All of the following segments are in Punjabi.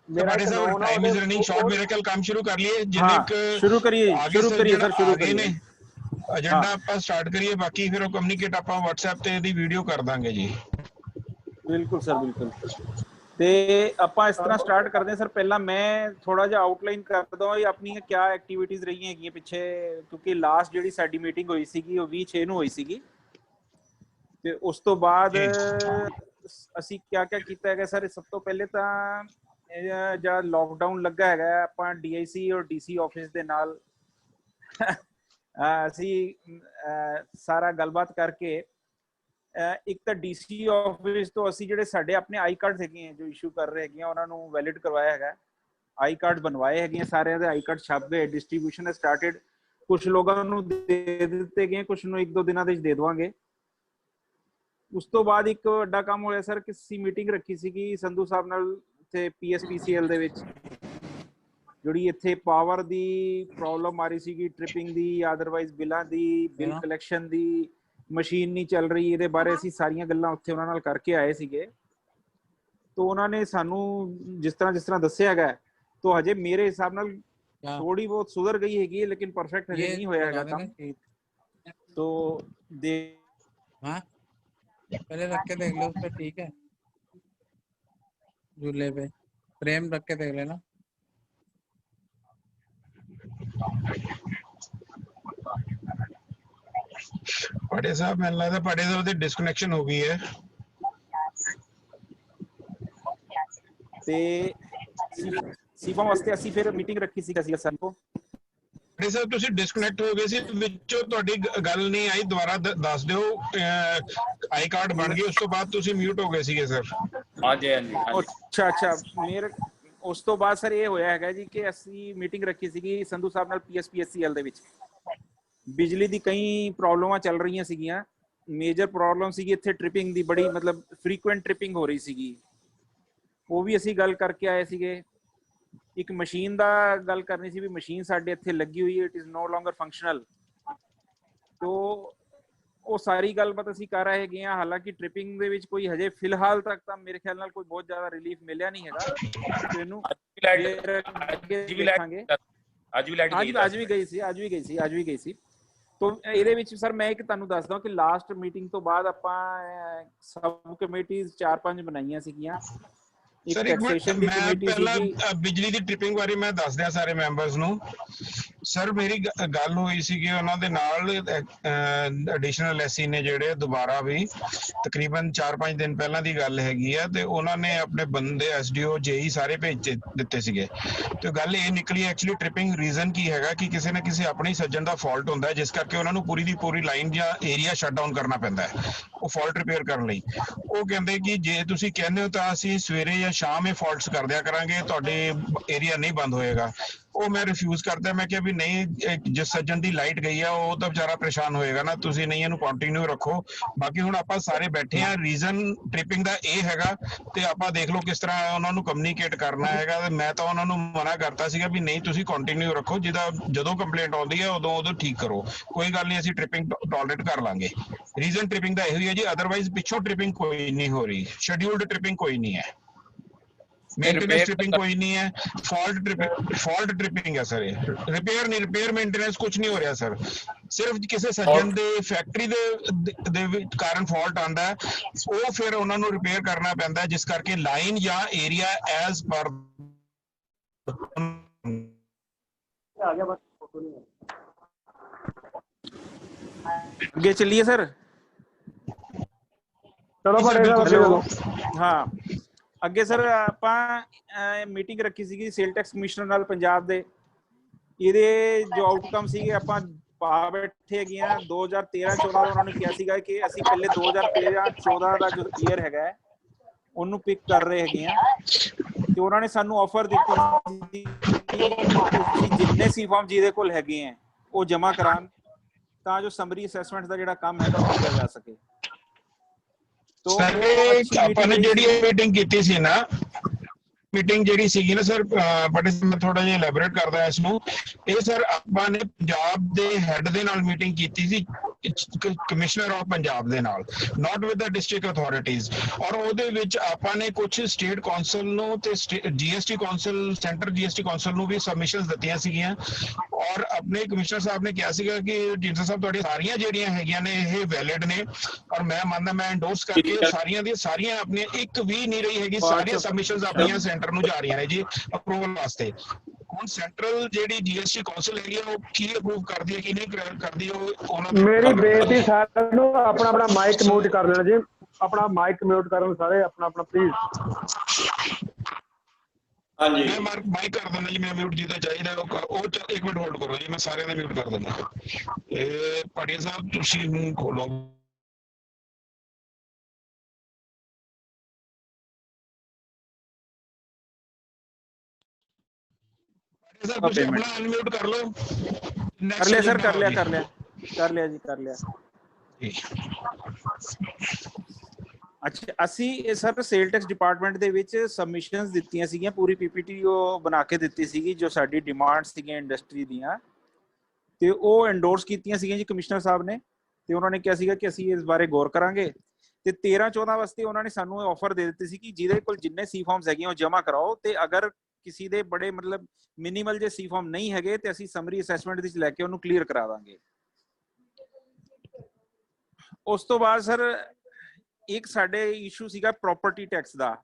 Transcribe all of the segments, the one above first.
तो पाटिल साहब टाइम इज रनिंग शॉर्ट, मेरे ख्याल काम शुरू कर लिए जिन्हें शुरू करिए आगे सर शुरू आगे ने करिए एजेंडा ਆਪਾਂ ਸਟਾਰਟ ਕਰੀਏ, ਬਾਕੀ ਫਿਰ ਉਹ ਕਮਿਊਨੀਕੇਟ ਆਪਾਂ WhatsApp ਤੇ ਇਹਦੀ ਵੀਡੀਓ ਕਰ ਦਾਂਗੇ ਜੀ। ਬਿਲਕੁਲ ਸਰ ਬਿਲਕੁਲ। ਤੇ ਆਪਾਂ ਇਸ ਤਰ੍ਹਾਂ ਸਟਾਰਟ ਕਰਦੇ ਹਾਂ ਸਰ। ਪਹਿਲਾਂ ਮੈਂ ਥੋੜਾ ਜਿਹਾ ਆਊਟਲਾਈਨ ਕਰ ਦਵਾਂ ਵੀ ਆਪਣੀਆਂ ਕਿਆ ਐਕਟੀਵਿਟੀਜ਼ ਰਹੀਆਂ ਹੈਗੀਆਂ ਪਿੱਛੇ, ਕਿਉਂਕਿ ਲਾਸਟ ਜਿਹੜੀ ਸਾਡੀ ਮੀਟਿੰਗ ਹੋਈ ਸੀਗੀ ਉਹ 20/6 ਨੂੰ ਹੋਈ ਸੀਗੀ। ਤੇ ਉਸ ਤੋਂ ਬਾਅਦ ਅਸੀਂ ਕਿਆ ਕਿਆ ਕੀਤਾ ਹੈਗਾ ਸਰ। ਸਭ ਤੋਂ ਪਹਿਲੇ ਤਾਂ ਜਿਹੜਾ ਲੋਕਡਾਊਨ ਲੱਗਾ ਹੈਗਾ, ਆਪਾਂ DIC ਔਰ DC ਆਫਿਸ ਦੇ ਨਾਲ ਅਸੀਂ ਸਾਰਾ ਗੱਲਬਾਤ ਕਰਕੇ ਇੱਕ ਤਾਂ DC ਆਫਿਸ ਤੋਂ ਅਸੀਂ ਜਿਹੜੇ ਸਾਡੇ ਆਪਣੇ ਆਈ ਕਾਰਡ ਹੈਗੇ ਜੋ ਇਸ਼ੂ ਕਰ ਰਹੇ ਹੈਗੇ ਉਹਨਾਂ ਨੂੰ ਵੈਲਿਡ ਕਰਵਾਇਆ ਹੈਗਾ। ਆਈ ਕਾਰਡ ਬਣਵਾਏ ਹੈਗੇ ਸਾਰਿਆਂ ਦੇ, ਆਈ ਕਾਰਡ ਛਪ ਗਏ, ਡਿਸਟ੍ਰੀਬਿਊਸ਼ਨ ਸਟਾਰਟਡ। ਕੁਝ ਲੋਕਾਂ ਨੂੰ ਦੇ ਦਿੱਤੇ ਗਏ, ਕੁਝ ਨੂੰ 1-2 ਦਿਨਾਂ ਦੇ ਦੇ ਦੇਵਾਂਗੇ। ਉਸ ਤੋਂ ਬਾਅਦ ਇੱਕ ਵੱਡਾ ਕੰਮ ਹੋਇਆ ਸਰ ਕਿ ਅਸੀਂ ਮੀਟਿੰਗ ਰੱਖੀ ਸੀਗੀ ਸੰਧੂ ਸਾਹਿਬ ਨਾਲ ਇੱਥੇ PSPCL ਦੇ ਵਿੱਚ। ਜਿਹੜੀ ਇੱਥੇ ਪਾਵਰ ਦੀ ਪ੍ਰੋਬਲਮ ਆ ਰਹੀ ਸੀਗੀ, ਟ੍ਰਿਪਿੰਗ ਦੀ, ਅਦਰਵਾਈਜ਼ ਬਿੱਲਾਂ ਦੀ, ਬਿੱਲ ਕਲੈਕਸ਼ਨ ਦੀ, ਮਸ਼ੀਨ ਨਹੀਂ ਚੱਲ ਰਹੀ, ਇਹਦੇ ਬਾਰੇ ਅਸੀਂ ਸਾਰੀਆਂ ਗੱਲਾਂ ਉੱਥੇ ਉਹਨਾਂ ਨਾਲ ਕਰਕੇ ਆਏ ਸੀਗੇ। ਤਾਂ ਉਹਨਾਂ ਨੇ ਸਾਨੂੰ ਜਿਸ ਤਰ੍ਹਾਂ ਦੱਸਿਆ ਹੈਗਾ, ਤਾਂ ਹਜੇ ਮੇਰੇ ਹਿਸਾਬ ਨਾਲ ਥੋੜੀ ਬਹੁਤ ਸੁਧਰ ਗਈ ਹੈਗੀ ਹੈ, ਲੇਕਿਨ ਪਰਫੈਕਟ ਹਜੇ नहीं ਹੋਇਆ ਹੈਗਾ ਕੰਮ। तो दे हाँ पहले रख के देख लो उस पे, ठीक है, झूले पे फ्रेम रख के देख लेना। पाटिल साहब मैंने लगता पाटिल साहब ਦੀ ਡਿਸਕਨੈਕਸ਼ਨ ਹੋ ਗਈ ਹੈ। ਤੇ ਸੀਫਾ ਵਾਸਤੇ ਅਸੀਂ ਫਿਰ ਮੀਟਿੰਗ ਰੱਖੀ ਸੀ ਅਸੀਂ ਸਰ ਕੋ। ਪਾਟਿਲ ਸਾਹਿਬ ਤੁਸੀਂ ਡਿਸਕਨੈਕਟ ਹੋ ਗਏ ਸੀ, ਵਿੱਚੋਂ ਤੁਹਾਡੀ ਗੱਲ ਨਹੀਂ ਆਈ, ਦੁਬਾਰਾ ਦੱਸ ਦਿਓ। ਆਈ ਕਾਰਡ ਬਣ ਗਈ, ਉਸ ਤੋਂ ਬਾਅਦ ਤੁਸੀਂ ਮਿਊਟ ਹੋ ਗਏ ਸੀਗੇ ਸਰ। ਹਾਂਜੀ ਹਾਂਜੀ ਅੱਛਾ ਮੇਰੇ ਉਸ ਤੋਂ ਬਾਅਦ ਸਰ ਇਹ ਹੋਇਆ ਹੈਗਾ ਜੀ ਕਿ ਅਸੀਂ ਮੀਟਿੰਗ ਰੱਖੀ ਸੀਗੀ ਸੰਧੂ ਸਾਹਿਬ ਨਾਲ PSPSCL ਦੇ ਵਿੱਚ। ਬਿਜਲੀ ਦੀ ਕਈ ਪ੍ਰੋਬਲਮਾਂ ਚੱਲ ਰਹੀਆਂ ਸੀਗੀਆਂ। ਮੇਜਰ ਪ੍ਰੋਬਲਮ ਸੀਗੀ ਇੱਥੇ ਟ੍ਰਿਪਿੰਗ ਦੀ, ਬੜੀ ਮਤਲਬ ਫ੍ਰੀਕੁਐਂਟ ਟ੍ਰਿਪਿੰਗ ਹੋ ਰਹੀ ਸੀਗੀ। ਉਹ ਵੀ ਅਸੀਂ ਗੱਲ ਕਰਕੇ ਆਏ ਸੀਗੇ। ਇੱਕ ਮਸ਼ੀਨ ਦਾ ਗੱਲ ਕਰਨੀ ਸੀ ਵੀ ਮਸ਼ੀਨ ਸਾਡੇ ਇੱਥੇ ਲੱਗੀ ਹੋਈ ਹੈ, ਇਟ ਇਜ਼ ਨੋ ਲੋਂਗਰ ਫੰਕਸ਼ਨਲ। ਤੋ ਉਹ ਸਾਰੀ ਗੱਲਬਾਤ ਅਸੀਂ ਕਰ ਰਹੇ ਹੈਗੇ ਹਾਂ। ਹਾਲਾਂਕਿ ਟ੍ਰਿਪਿੰਗ ਦੇ ਵਿੱਚ ਕੋਈ ਹਜੇ ਫਿਲਹਾਲ ਤੱਕ ਤਾਂ ਮੇਰੇ ਖਿਆਲ ਨਾਲ ਕੋਈ ਬਹੁਤ ਜ਼ਿਆਦਾ ਰਿਲੀਫ ਮਿਲਿਆ ਨਹੀਂ ਹੈਗਾ। ਤੇ ਇਹਨੂੰ ਦੇਖਾਂਗੇ। ਅੱਜ ਵੀ ਗਈ ਸੀ। ਤੋ ਇਹਦੇ ਵਿੱਚ ਸਰ ਮੈਂ ਇੱਕ ਤੁਹਾਨੂੰ ਦੱਸਦਾ ਕਿ ਲਾਸਟ ਮੀਟਿੰਗ ਤੋਂ ਬਾਅਦ ਆਪਾਂ ਸਬ ਕਮੇਟੀਜ਼ 4-5 ਬਣਾਈਆਂ ਸੀਗੀਆਂ। ਸਰ ਇੱਕ ਮਿੰਟ, ਮੈਂ ਪਹਿਲਾਂ ਬਿਜਲੀ ਦੀ ਟ੍ਰਿਪਿੰਗ ਬਾਰੇ ਮੈਂ ਦੱਸ ਦਿਆਂ ਸਾਰੇ ਮੈਂਬਰਸ ਨੂੰ। ਸਰ ਮੇਰੀ ਗੱਲ ਹੋਈ ਸੀਗੀ ਉਹਨਾਂ ਦੇ ਨਾਲ, ਐਡੀਸ਼ਨਲ ਐਸਸੀ ਨੇ ਜਿਹੜੇ ਦੁਬਾਰਾ ਵੀ ਤਕਰੀਬਨ 4-5 ਦਿਨ ਪਹਿਲਾਂ ਦੀ ਗੱਲ ਹੈਗੀ ਆ, ਤੇ ਉਹਨਾਂ ਨੇ ਆਪਣੇ ਬੰਦੇ SDO JE ਸਾਰੇ ਭੇਜ ਦਿੱਤੇ ਸੀਗੇ। ਤੇ ਗੱਲ ਇਹ ਨਿਕਲੀ ਐਕਚੁਅਲੀ ਟ੍ਰਿਪਿੰਗ ਰੀਜ਼ਨ ਕੀ ਹੈਗਾ ਕਿ ਕਿਸੇ ਨਾ ਕਿਸੇ ਆਪਣੇ ਸੱਜਣ ਦਾ ਫਾਲਟ ਹੁੰਦਾ ਹੈ, ਜਿਸ ਕਰਕੇ ਉਹਨਾਂ ਨੂੰ ਪੂਰੀ ਦੀ ਪੂਰੀ ਲਾਈਨ ਜਾਂ ਏਰੀਆ ਸ਼ਟ ਡਾਊਨ ਕਰਨਾ ਪੈਂਦਾ ਹੈ ਉਹ ਫਾਲਟ ਰਿਪੇਅਰ ਕਰਨ ਲਈ। ਉਹ ਕਹਿੰਦੇ ਕਿ ਜੇ ਤੁਸੀਂ ਕਹਿੰਦੇ ਹੋ ਤਾਂ ਅਸੀਂ ਸਵੇਰੇ ਜਾਂ ਸ਼ਾਮ ਇਹ ਫਾਲਟਸ ਕਰ ਦਿਆ ਕਰਾਂਗੇ, ਤੁਹਾਡੇ ਏਰੀਆ ਨਹੀਂ ਬੰਦ ਹੋਏਗਾ। ਉਹ ਮੈਂ ਰਿਫਿਊਜ਼ ਕਰਦਾ। ਮੈਂ ਕਿਹਾ ਵੀ ਨਹੀਂ, ਜਿਸ ਸੱਜਣ ਦੀ ਲਾਈਟ ਗਈ ਆ ਉਹ ਤਾਂ ਵਿਚਾਰਾ ਪਰੇਸ਼ਾਨ ਹੋਏਗਾ ਨਾ, ਤੁਸੀਂ ਨਹੀਂ ਇਹਨੂੰ ਕੰਟੀਨਿਊ ਰੱਖੋ। ਬਾਕੀ ਹੁਣ ਆਪਾਂ ਸਾਰੇ ਬੈਠੇ ਆ, ਰੀਜ਼ਨ ਟ੍ਰਿਪਿੰਗ ਦਾ ਇਹ ਹੈਗਾ, ਤੇ ਆਪਾਂ ਦੇਖ ਲਓ ਕਿਸ ਤਰ੍ਹਾਂ ਉਹਨਾਂ ਨੂੰ ਕਮਿਊਨੀਕੇਟ ਕਰਨਾ ਹੈਗਾ। ਮੈਂ ਤਾਂ ਉਹਨਾਂ ਨੂੰ ਮਨਾ ਕਰਤਾ ਸੀਗਾ ਵੀ ਨਹੀਂ, ਤੁਸੀਂ ਕੰਟੀਨਿਊ ਰੱਖੋ, ਜਿਹਦਾ ਜਦੋਂ ਕੰਪਲੇਂਟ ਆਉਂਦੀ ਹੈ ਉਦੋਂ ਠੀਕ ਕਰੋ, ਕੋਈ ਗੱਲ ਨਹੀਂ, ਅਸੀਂ ਟ੍ਰਿਪਿੰਗ ਟੋਲਰੇਟ ਕਰ ਲਾਂਗੇ। ਰੀਜ਼ਨ ਟ੍ਰਿਪਿੰਗ ਦਾ ਇਹੋ ਹੀ ਹੈ ਜੀ, ਅਦਰਵਾਈਜ਼ ਪਿੱਛੋਂ ਟ੍ਰਿਪਿੰਗ ਕੋਈ ਨਹੀਂ ਹੋ ਰਹੀ, ਸ਼ੈਡਿਊਲਡ ਟ੍ਰਿਪਿੰਗ ਕੋਈ ਨਹੀਂ ਹੈ, मेंटेनेंस ट्रिपिंग कोई नहीं है, फॉल्ट ट्रिपिंग है सर। ये रिपेयर नहीं, रिपेयर मेंटेनेंस कुछ नहीं हो रहा सर। सिर्फ किसी सज्जन दे फैक्ट्री दे कारण फॉल्ट आंदा है, वो फिर उन्हां नूं रिपेयर करना पैंदा है, जिस करके लाइन या एरिया एज पर आगे चलिए सर। चलो हाँ ਅੱਗੇ ਸਰ ਆਪਾਂ ਮੀਟਿੰਗ ਰੱਖੀ ਸੀਗੀ ਸੇਲ ਟੈਕਸ ਕਮਿਸ਼ਨਰ ਨਾਲ ਪੰਜਾਬ ਦੇ। ਇਹਦੇ ਜੋ ਆਊਟਕਮ ਸੀਗੇ ਆਪਾਂ ਪਾ ਬੈਠੇ ਹੈਗੇ ਆ। 2013-14 ਦਾ ਉਹਨਾਂ ਨੇ ਕਿਹਾ ਸੀਗਾ ਕਿ ਅਸੀਂ ਪਹਿਲੇ 2013-14 ਦਾ ਜੋ ਈਅਰ ਹੈਗਾ ਉਹਨੂੰ ਪਿਕ ਕਰ ਰਹੇ ਹੈਗੇ ਆ, ਤੇ ਉਹਨਾਂ ਨੇ ਸਾਨੂੰ ਆਫਰ ਦਿੱਤੀ ਤੁਸੀਂ ਜਿੰਨੇ ਸੀਫਾਰਮ ਜਿਹਦੇ ਕੋਲ ਹੈਗੇ ਆ ਉਹ ਜਮ੍ਹਾਂ ਕਰਾਉਣ, ਤਾਂ ਜੋ ਸਮਰੀ ਅਸੈਸਮੈਂਟ ਦਾ ਜਿਹੜਾ ਕੰਮ ਹੈਗਾ ਉਹ ਕੀਤਾ ਜਾ ਸਕੇ। ਆਪਾਂ ਨੇ ਜਿਹੜੀ ਮੀਟਿੰਗ ਕੀਤੀ ਸੀ ਨਾ, ਮੀਟਿੰਗ ਜਿਹੜੀ ਸੀਗੀ ਨਾ ਸਰ, ਬਟ ਮੈਂ ਥੋੜਾ ਜਿਹਾ ਇਲੈਬੋਰੇਟ ਕਰਦਾ ਇਸ ਨੂੰ। ਇਹ ਸਰ ਆਪਾਂ ਨੇ ਪੰਜਾਬ ਦੇ ਹੈੱਡ ਦੇ ਨਾਲ ਮੀਟਿੰਗ ਕੀਤੀ ਸੀ ਕਮਿਸ਼ਨਰ ਆਫ ਪੰਜਾਬ ਦੇ ਨਾਲ, ਨਾਟ ਵਿਦ ਦਾ ਡਿਸਟ੍ਰਿਕਟ ਅਥਾਰਟੀਜ਼। ਔਰ ਉਹਦੇ ਵਿੱਚ ਆਪਾਂ ਨੇ ਕੁਝ ਸਟੇਟ ਕੌਂਸਲ ਨੂੰ ਤੇ GST council, centre GST council ਨੂੰ ਵੀ ਸਬਮਿਸ਼ਨਸ ਦਿੱਤੀਆਂ ਸੀਗੀਆਂ। ਔਰ ਆਪਣੇ ਕਮਿਸ਼ਨਰ ਸਾਹਿਬ ਨੇ ਕਿਹਾ ਸੀਗਾ ਕਿ ਜਿੰਦਰ ਸਾਹਿਬ ਤੁਹਾਡੀਆਂ ਸਾਰੀਆਂ ਜਿਹੜੀਆਂ ਹੈਗੀਆਂ ਨੇ ਇਹ ਵੈਲਿਡ ਨੇ, ਔਰ ਮੈਂ ਮੰਨਦਾ, ਮੈਂ ਐਂਡੋਰਸ ਕਰਕੇ ਸਾਰੀਆਂ ਦੀਆਂ ਸਾਰੀਆਂ ਆਪਣੀਆਂ, ਇੱਕ ਵੀ ਨਹੀਂ ਰਹੀ ਹੈਗੀ, ਸਾਰੀਆਂ ਸਬਮਿਸ਼ਨਸ ਆਪਣੀਆਂ ਸੈਂਟਰ ਨੂੰ ਜਾ ਰਹੀਆਂ ਨੇ ਜੀ ਅਪਰੂਵਲ ਵਾਸਤੇ। ਹੁਣ ਸੈਂਟਰਲ ਜਿਹੜੀ ਜੀਐਸਟੀ ਕੌਂਸਲ ਹੈਗੀ ਆ ਉਹ ਕੀ ਅਪਰੂਵ ਕਰਦੀ ਹੈ ਕੀ ਨਹੀਂ ਕਰਦੀ, ਉਹ ਉਹਨਾਂ ਦੀ ਮੇਰੀ ਬੇਨਤੀ ਸਾਰਿਆਂ ਨੂੰ ਆਪਣਾ ਆਪਣਾ ਮਾਈਕ ਮਿਊਟ ਕਰ ਲੈਣਾ ਜੀ, ਆਪਣਾ ਮਾਈਕ ਮਿਊਟ ਕਰਨ ਸਾਰੇ ਆਪਣਾ ਆਪਣਾ ਪਲੀਜ਼। ਹਾਂਜੀ ਮੈਂ ਮਾਈਕ ਕਰ ਦਿੰਦਾ ਜੀ, ਮੈਂ ਮਿਊਟ ਜਿੱਦਾਂ ਚਾਹੀਦਾ ਉਹ 1 ਮਿੰਟ ਹੋਲਡ ਕਰੋ ਜੀ, ਮੈਂ ਸਾਰਿਆਂ ਦਾ ਮਿਊਟ ਕਰ ਦਿੰਦਾ। ਇਹ ਪਾਟਿਆ ਸਾਹਿਬ ਤੁਸੀਂ ਨੂੰ ਖੋਲੋ। ਸਰ ਤੁਸੀਂ ਆਪਣਾ ਅਨਮਿਊਟ ਕਰ ਲਓ। ਕਰ ਲਿਆ ਸਰ, ਕਰ ਲਿਆ ਜੀ, ਕਰ ਲਿਆ। ਅੱਛਾ, ਅਸੀਂ ਸਰ ਸੇਲ ਟੈਕਸ ਡਿਪਾਰਟਮੈਂਟ ਦੇ ਵਿੱਚ ਸਬਮਿਸ਼ਨਸ ਦਿੱਤੀਆਂ ਸੀਗੀਆਂ, ਪੂਰੀ ਪੀਪੀਟੀ ਉਹ ਬਣਾ ਕੇ ਦਿੱਤੀ ਸੀਗੀ ਜੋ ਸਾਡੀ ਡਿਮਾਂਡ ਸੀਗੀਆਂ ਇੰਡਸਟਰੀ ਦੀਆਂ, ਤੇ ਉਹ ਐਂਡੋਰਸ ਕੀਤੀਆਂ ਸੀਗੀਆਂ ਜੀ ਕਮਿਸ਼ਨਰ ਸਾਹਿਬ ਨੇ, ਤੇ ਉਹਨਾਂ ਨੇ ਕਿਹਾ ਸੀਗਾ ਕਿ ਅਸੀਂ ਇਸ ਬਾਰੇ ਗੌਰ ਕਰਾਂਗੇ। ਤੇ 13-14 ਵਾਸਤੇ ਉਹਨਾਂ ਨੇ ਸਾਨੂੰ ਆਫਰ ਦੇ ਦਿੱਤੀ ਸੀ ਕਿ ਜਿਹਦੇ ਕੋਲ ਜਿੰਨੇ ਸੀ ਫਾਰਮਸ ਹੈਗੇ ਉਹ ਜਮ੍ਹਾਂ ਕਰਾਓ, ਤੇ ਅਗਰ ਕਿਸੇ ਦੇ ਬੜੇ ਮਤਲਬ ਮਿਨੀਮਲ ਜੇ ਸੀ ਫਾਰਮ ਨਹੀਂ ਹੈਗੇ ਤੇ ਅਸੀਂ ਸਮਰੀ ਅਸੈਸਮੈਂਟ ਵਿੱਚ ਲੈ ਕੇ ਉਹਨੂੰ ਕਲੀਅਰ ਕਰਾ ਦਾਂਗੇ। ਉਸ ਤੋਂ ਬਾਅਦ ਸਰ ਇੱਕ ਸਾਡੇ ਇਸ਼ੂ ਸੀਗਾ ਪ੍ਰਾਪਰਟੀ ਟੈਕਸ ਦਾ।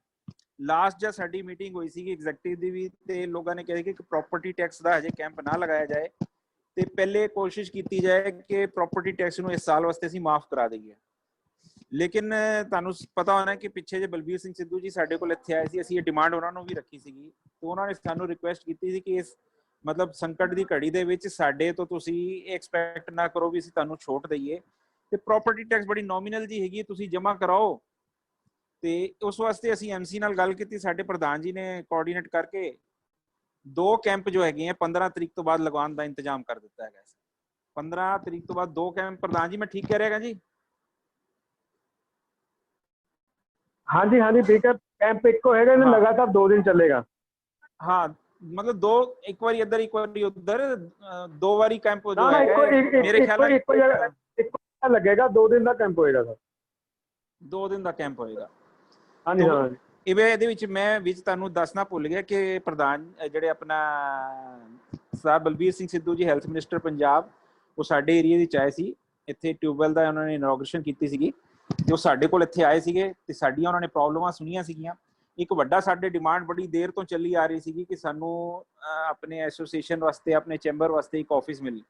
ਲਾਸਟ ਜਦ ਸਾਡੀ ਮੀਟਿੰਗ ਹੋਈ ਸੀਗੀ ਐਗਜ਼ੈਕਟਿਵ ਦੀ ਵੀ, ਤੇ ਲੋਕਾਂ ਨੇ ਕਿਹਾ ਕਿ ਪ੍ਰਾਪਰਟੀ ਟੈਕਸ ਦਾ ਹਜੇ ਕੈਂਪ ਨਾ ਲਗਾਇਆ ਜਾਏ, ਤੇ ਪਹਿਲੇ ਕੋਸ਼ਿਸ਼ ਕੀਤੀ ਜਾਏ ਕਿ ਪ੍ਰਾਪਰਟੀ ਟੈਕਸ ਨੂੰ ਇਸ ਸਾਲ ਵਾਸਤੇ ਅਸੀਂ ਮਾਫ ਕਰਾ ਦਈਏ। ਲੇਕਿਨ ਤੁਹਾਨੂੰ ਪਤਾ ਹੋਣਾ ਕਿ ਪਿੱਛੇ ਜੇ ਬਲਬੀਰ ਸਿੰਘ ਸਿੱਧੂ ਜੀ ਸਾਡੇ ਕੋਲ ਇੱਥੇ ਆਏ ਸੀ, ਅਸੀਂ ਇਹ ਡਿਮਾਂਡ ਉਹਨਾਂ ਨੂੰ ਵੀ ਰੱਖੀ ਸੀਗੀ, ਤੇ ਉਹਨਾਂ ਨੇ ਸਾਨੂੰ ਰਿਕੁਐਸਟ ਕੀਤੀ ਸੀ ਕਿ ਇਸ ਮਤਲਬ ਸੰਕਟ ਦੀ ਘੜੀ ਦੇ ਵਿੱਚ ਸਾਡੇ ਤੋਂ ਤੁਸੀਂ ਐਕਸਪੈਕਟ ਨਾ ਕਰੋ ਵੀ ਅਸੀਂ ਤੁਹਾਨੂੰ ਛੋਟ ਦਈਏ, ਤੇ ਪ੍ਰਾਪਰਟੀ ਟੈਕਸ ਬੜੀ ਨੋਮੀਨਲ ਜੀ ਹੈਗੀ, ਤੁਸੀਂ ਜਮ੍ਹਾਂ ਕਰਾਓ। ਤੇ ਉਸ ਵਾਸਤੇ ਅਸੀਂ ਐਮਸੀ ਨਾਲ ਗੱਲ ਕੀਤੀ, ਸਾਡੇ ਪ੍ਰਧਾਨ ਜੀ ਨੇ ਕੋਆਰਡੀਨੇਟ ਕਰਕੇ 2 ਕੈਂਪ ਜੋ ਹੈਗੇ ਆ 15 ਤਰੀਕ ਤੋਂ ਬਾਅਦ ਲਗਾਉਣ ਦਾ ਇੰਤਜ਼ਾਮ ਕਰ ਦਿੱਤਾ ਹੈਗਾ। 15 ਤਰੀਕ ਤੋਂ ਬਾਅਦ 2 ਕੈਂਪ, ਪ੍ਰਧਾਨ ਜੀ ਮੈਂ ਠੀਕ ਕਹਿ ਰਿਹਾ ਜੀ? ਹਾਂਜੀ ਹਾਂਜੀ ਠੀਕ ਹੈ, ਕੈਂਪ ਇੱਕੋ ਹੈਗਾ, ਲਗਾਤਾਰ 2 ਦਿਨ ਚੱਲੇਗਾ। ਹਾਂ ਮਤਲਬ 2, ਇੱਕ ਵਾਰੀ ਇੱਧਰ ਇੱਕ ਵਾਰੀ ਉੱਧਰ, 2 ਵਾਰੀ ਕੈਂਪ ਜੋ ਹੈ ਮੇਰੇ ਖਿਆਲ ਨਾਲ ਇੱਕੋ ਜਗ੍ਹਾ ਲੱਗੇਗਾ। 2 ਦਿਨ ਦਾ ਕੈਂਪ ਹੋਏਗਾ ਸਰ, 2 ਦਿਨ ਦਾ ਕੈਂਪ ਹੋਏਗਾ। ਹਾਂਜੀ ਹਾਂਜੀ। ਇਹਦੇ ਵਿੱਚ ਮੈਂ ਵਿੱਚ ਤੁਹਾਨੂੰ ਦੱਸਣਾ ਭੁੱਲ ਗਿਆ ਕਿ ਪ੍ਰਧਾਨ ਜਿਹੜੇ ਆਪਣਾ ਸਰਦਾਰ ਬਲਬੀਰ ਸਿੰਘ ਸਿੱਧੂ ਜੀ ਹੈਲਥ ਮਿਨਿਸਟਰ ਪੰਜਾਬ, ਉਹ ਸਾਡੇ ਏਰੀਆ ਵਿੱਚ ਆਏ ਸੀ। ਇੱਥੇ ਟਿਊਬਵੈਲ ਦਾ ਉਹਨਾਂ ਨੇ ਇਨੋਗ੍ਰੇਸ਼ਨ ਕੀਤੀ ਸੀਗੀ, ਤੇ ਉਹ ਸਾਡੇ ਕੋਲ ਇੱਥੇ ਆਏ ਸੀਗੇ, ਤੇ ਸਾਡੀਆਂ ਉਹਨਾਂ ਨੇ ਪ੍ਰੋਬਲਮਾਂ ਸੁਣੀਆਂ ਸੀਗੀਆਂ। ਇੱਕ ਵੱਡਾ ਸਾਡੇ ਡਿਮਾਂਡ ਬੜੀ ਦੇਰ ਤੋਂ ਚੱਲੀ ਆ ਰਹੀ ਸੀਗੀ ਕਿ ਸਾਨੂੰ ਆਪਣੇ ਐਸੋਸੀਏਸ਼ਨ ਵਾਸਤੇ, ਆਪਣੇ ਚੈਂਬਰ ਵਾਸਤੇ ਇੱਕ ਆਫਿਸ ਮਿਲੇ,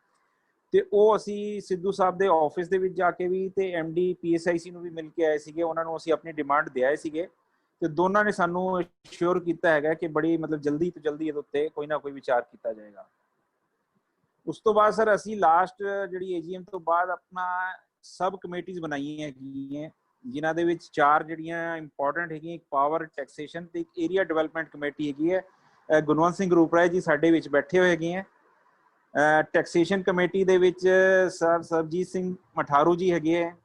ਤੇ ਉਹ ਅਸੀਂ ਸਿੱਧੂ ਸਾਹਿਬ ਦੇ ਆਫਿਸ ਦੇ ਵਿੱਚ ਜਾ ਕੇ ਵੀ ਤੇ ਐਮਡੀ ਪੀਐਸਆਈਸੀ ਨੂੰ ਵੀ ਮਿਲ ਕੇ ਆਏ ਸੀਗੇ। ਉਹਨਾਂ ਨੂੰ ਅਸੀਂ ਆਪਣੀ ਡਿਮਾਂਡ ਦੇ ਆਏ ਸੀਗੇ, ਤੇ ਦੋਨਾਂ ਨੇ ਸਾਨੂੰ ਅਸ਼ੋਰ ਕੀਤਾ ਹੈਗਾ ਕਿ ਬੜੀ ਮਤਲਬ ਜਲਦੀ ਤੋਂ ਜਲਦੀ ਇਹਦੇ ਉੱਤੇ ਕੋਈ ਨਾ ਕੋਈ ਵਿਚਾਰ ਕੀਤਾ ਜਾਏਗਾ। ਉਸ ਤੋਂ ਬਾਅਦ ਸਰ ਅਸੀਂ ਲਾਸਟ ਜਿਹੜੀ ਏਜੀਐਮ ਤੋਂ ਬਾਅਦ ਆਪਣਾ ਸਬ ਕਮੇਟੀਜ਼ ਬਣਾਈਆਂ ਹੈਗੀਆਂ, ਜਿਨ੍ਹਾਂ ਦੇ ਵਿੱਚ 4 ਜਿਹੜੀਆਂ ਇੰਪੋਰਟੈਂਟ ਹੈਗੀਆਂ, ਇੱਕ ਪਾਵਰ ਟੈਕਸੇਸ਼ਨ ਤੇ ਇੱਕ ਏਰੀਆ ਡਿਵੈਲਪਮੈਂਟ ਕਮੇਟੀ ਹੈਗੀ ਹੈ। ਗੁਣਵੰਤ ਸਿੰਘ ਰੂਪਰਾਏ ਜੀ ਸਾਡੇ ਵਿੱਚ ਬੈਠੇ ਹੋਏ ਹੈਗੇ ਹੈ। ਟੈਕਸੇਸ਼ਨ ਕਮੇਟੀ ਦੇ ਵਿੱਚ ਸਰ ਸਰਬਜੀਤ ਸਿੰਘ ਮਠਾਰੂ ਜੀ ਹੈਗੇ ਹੈ,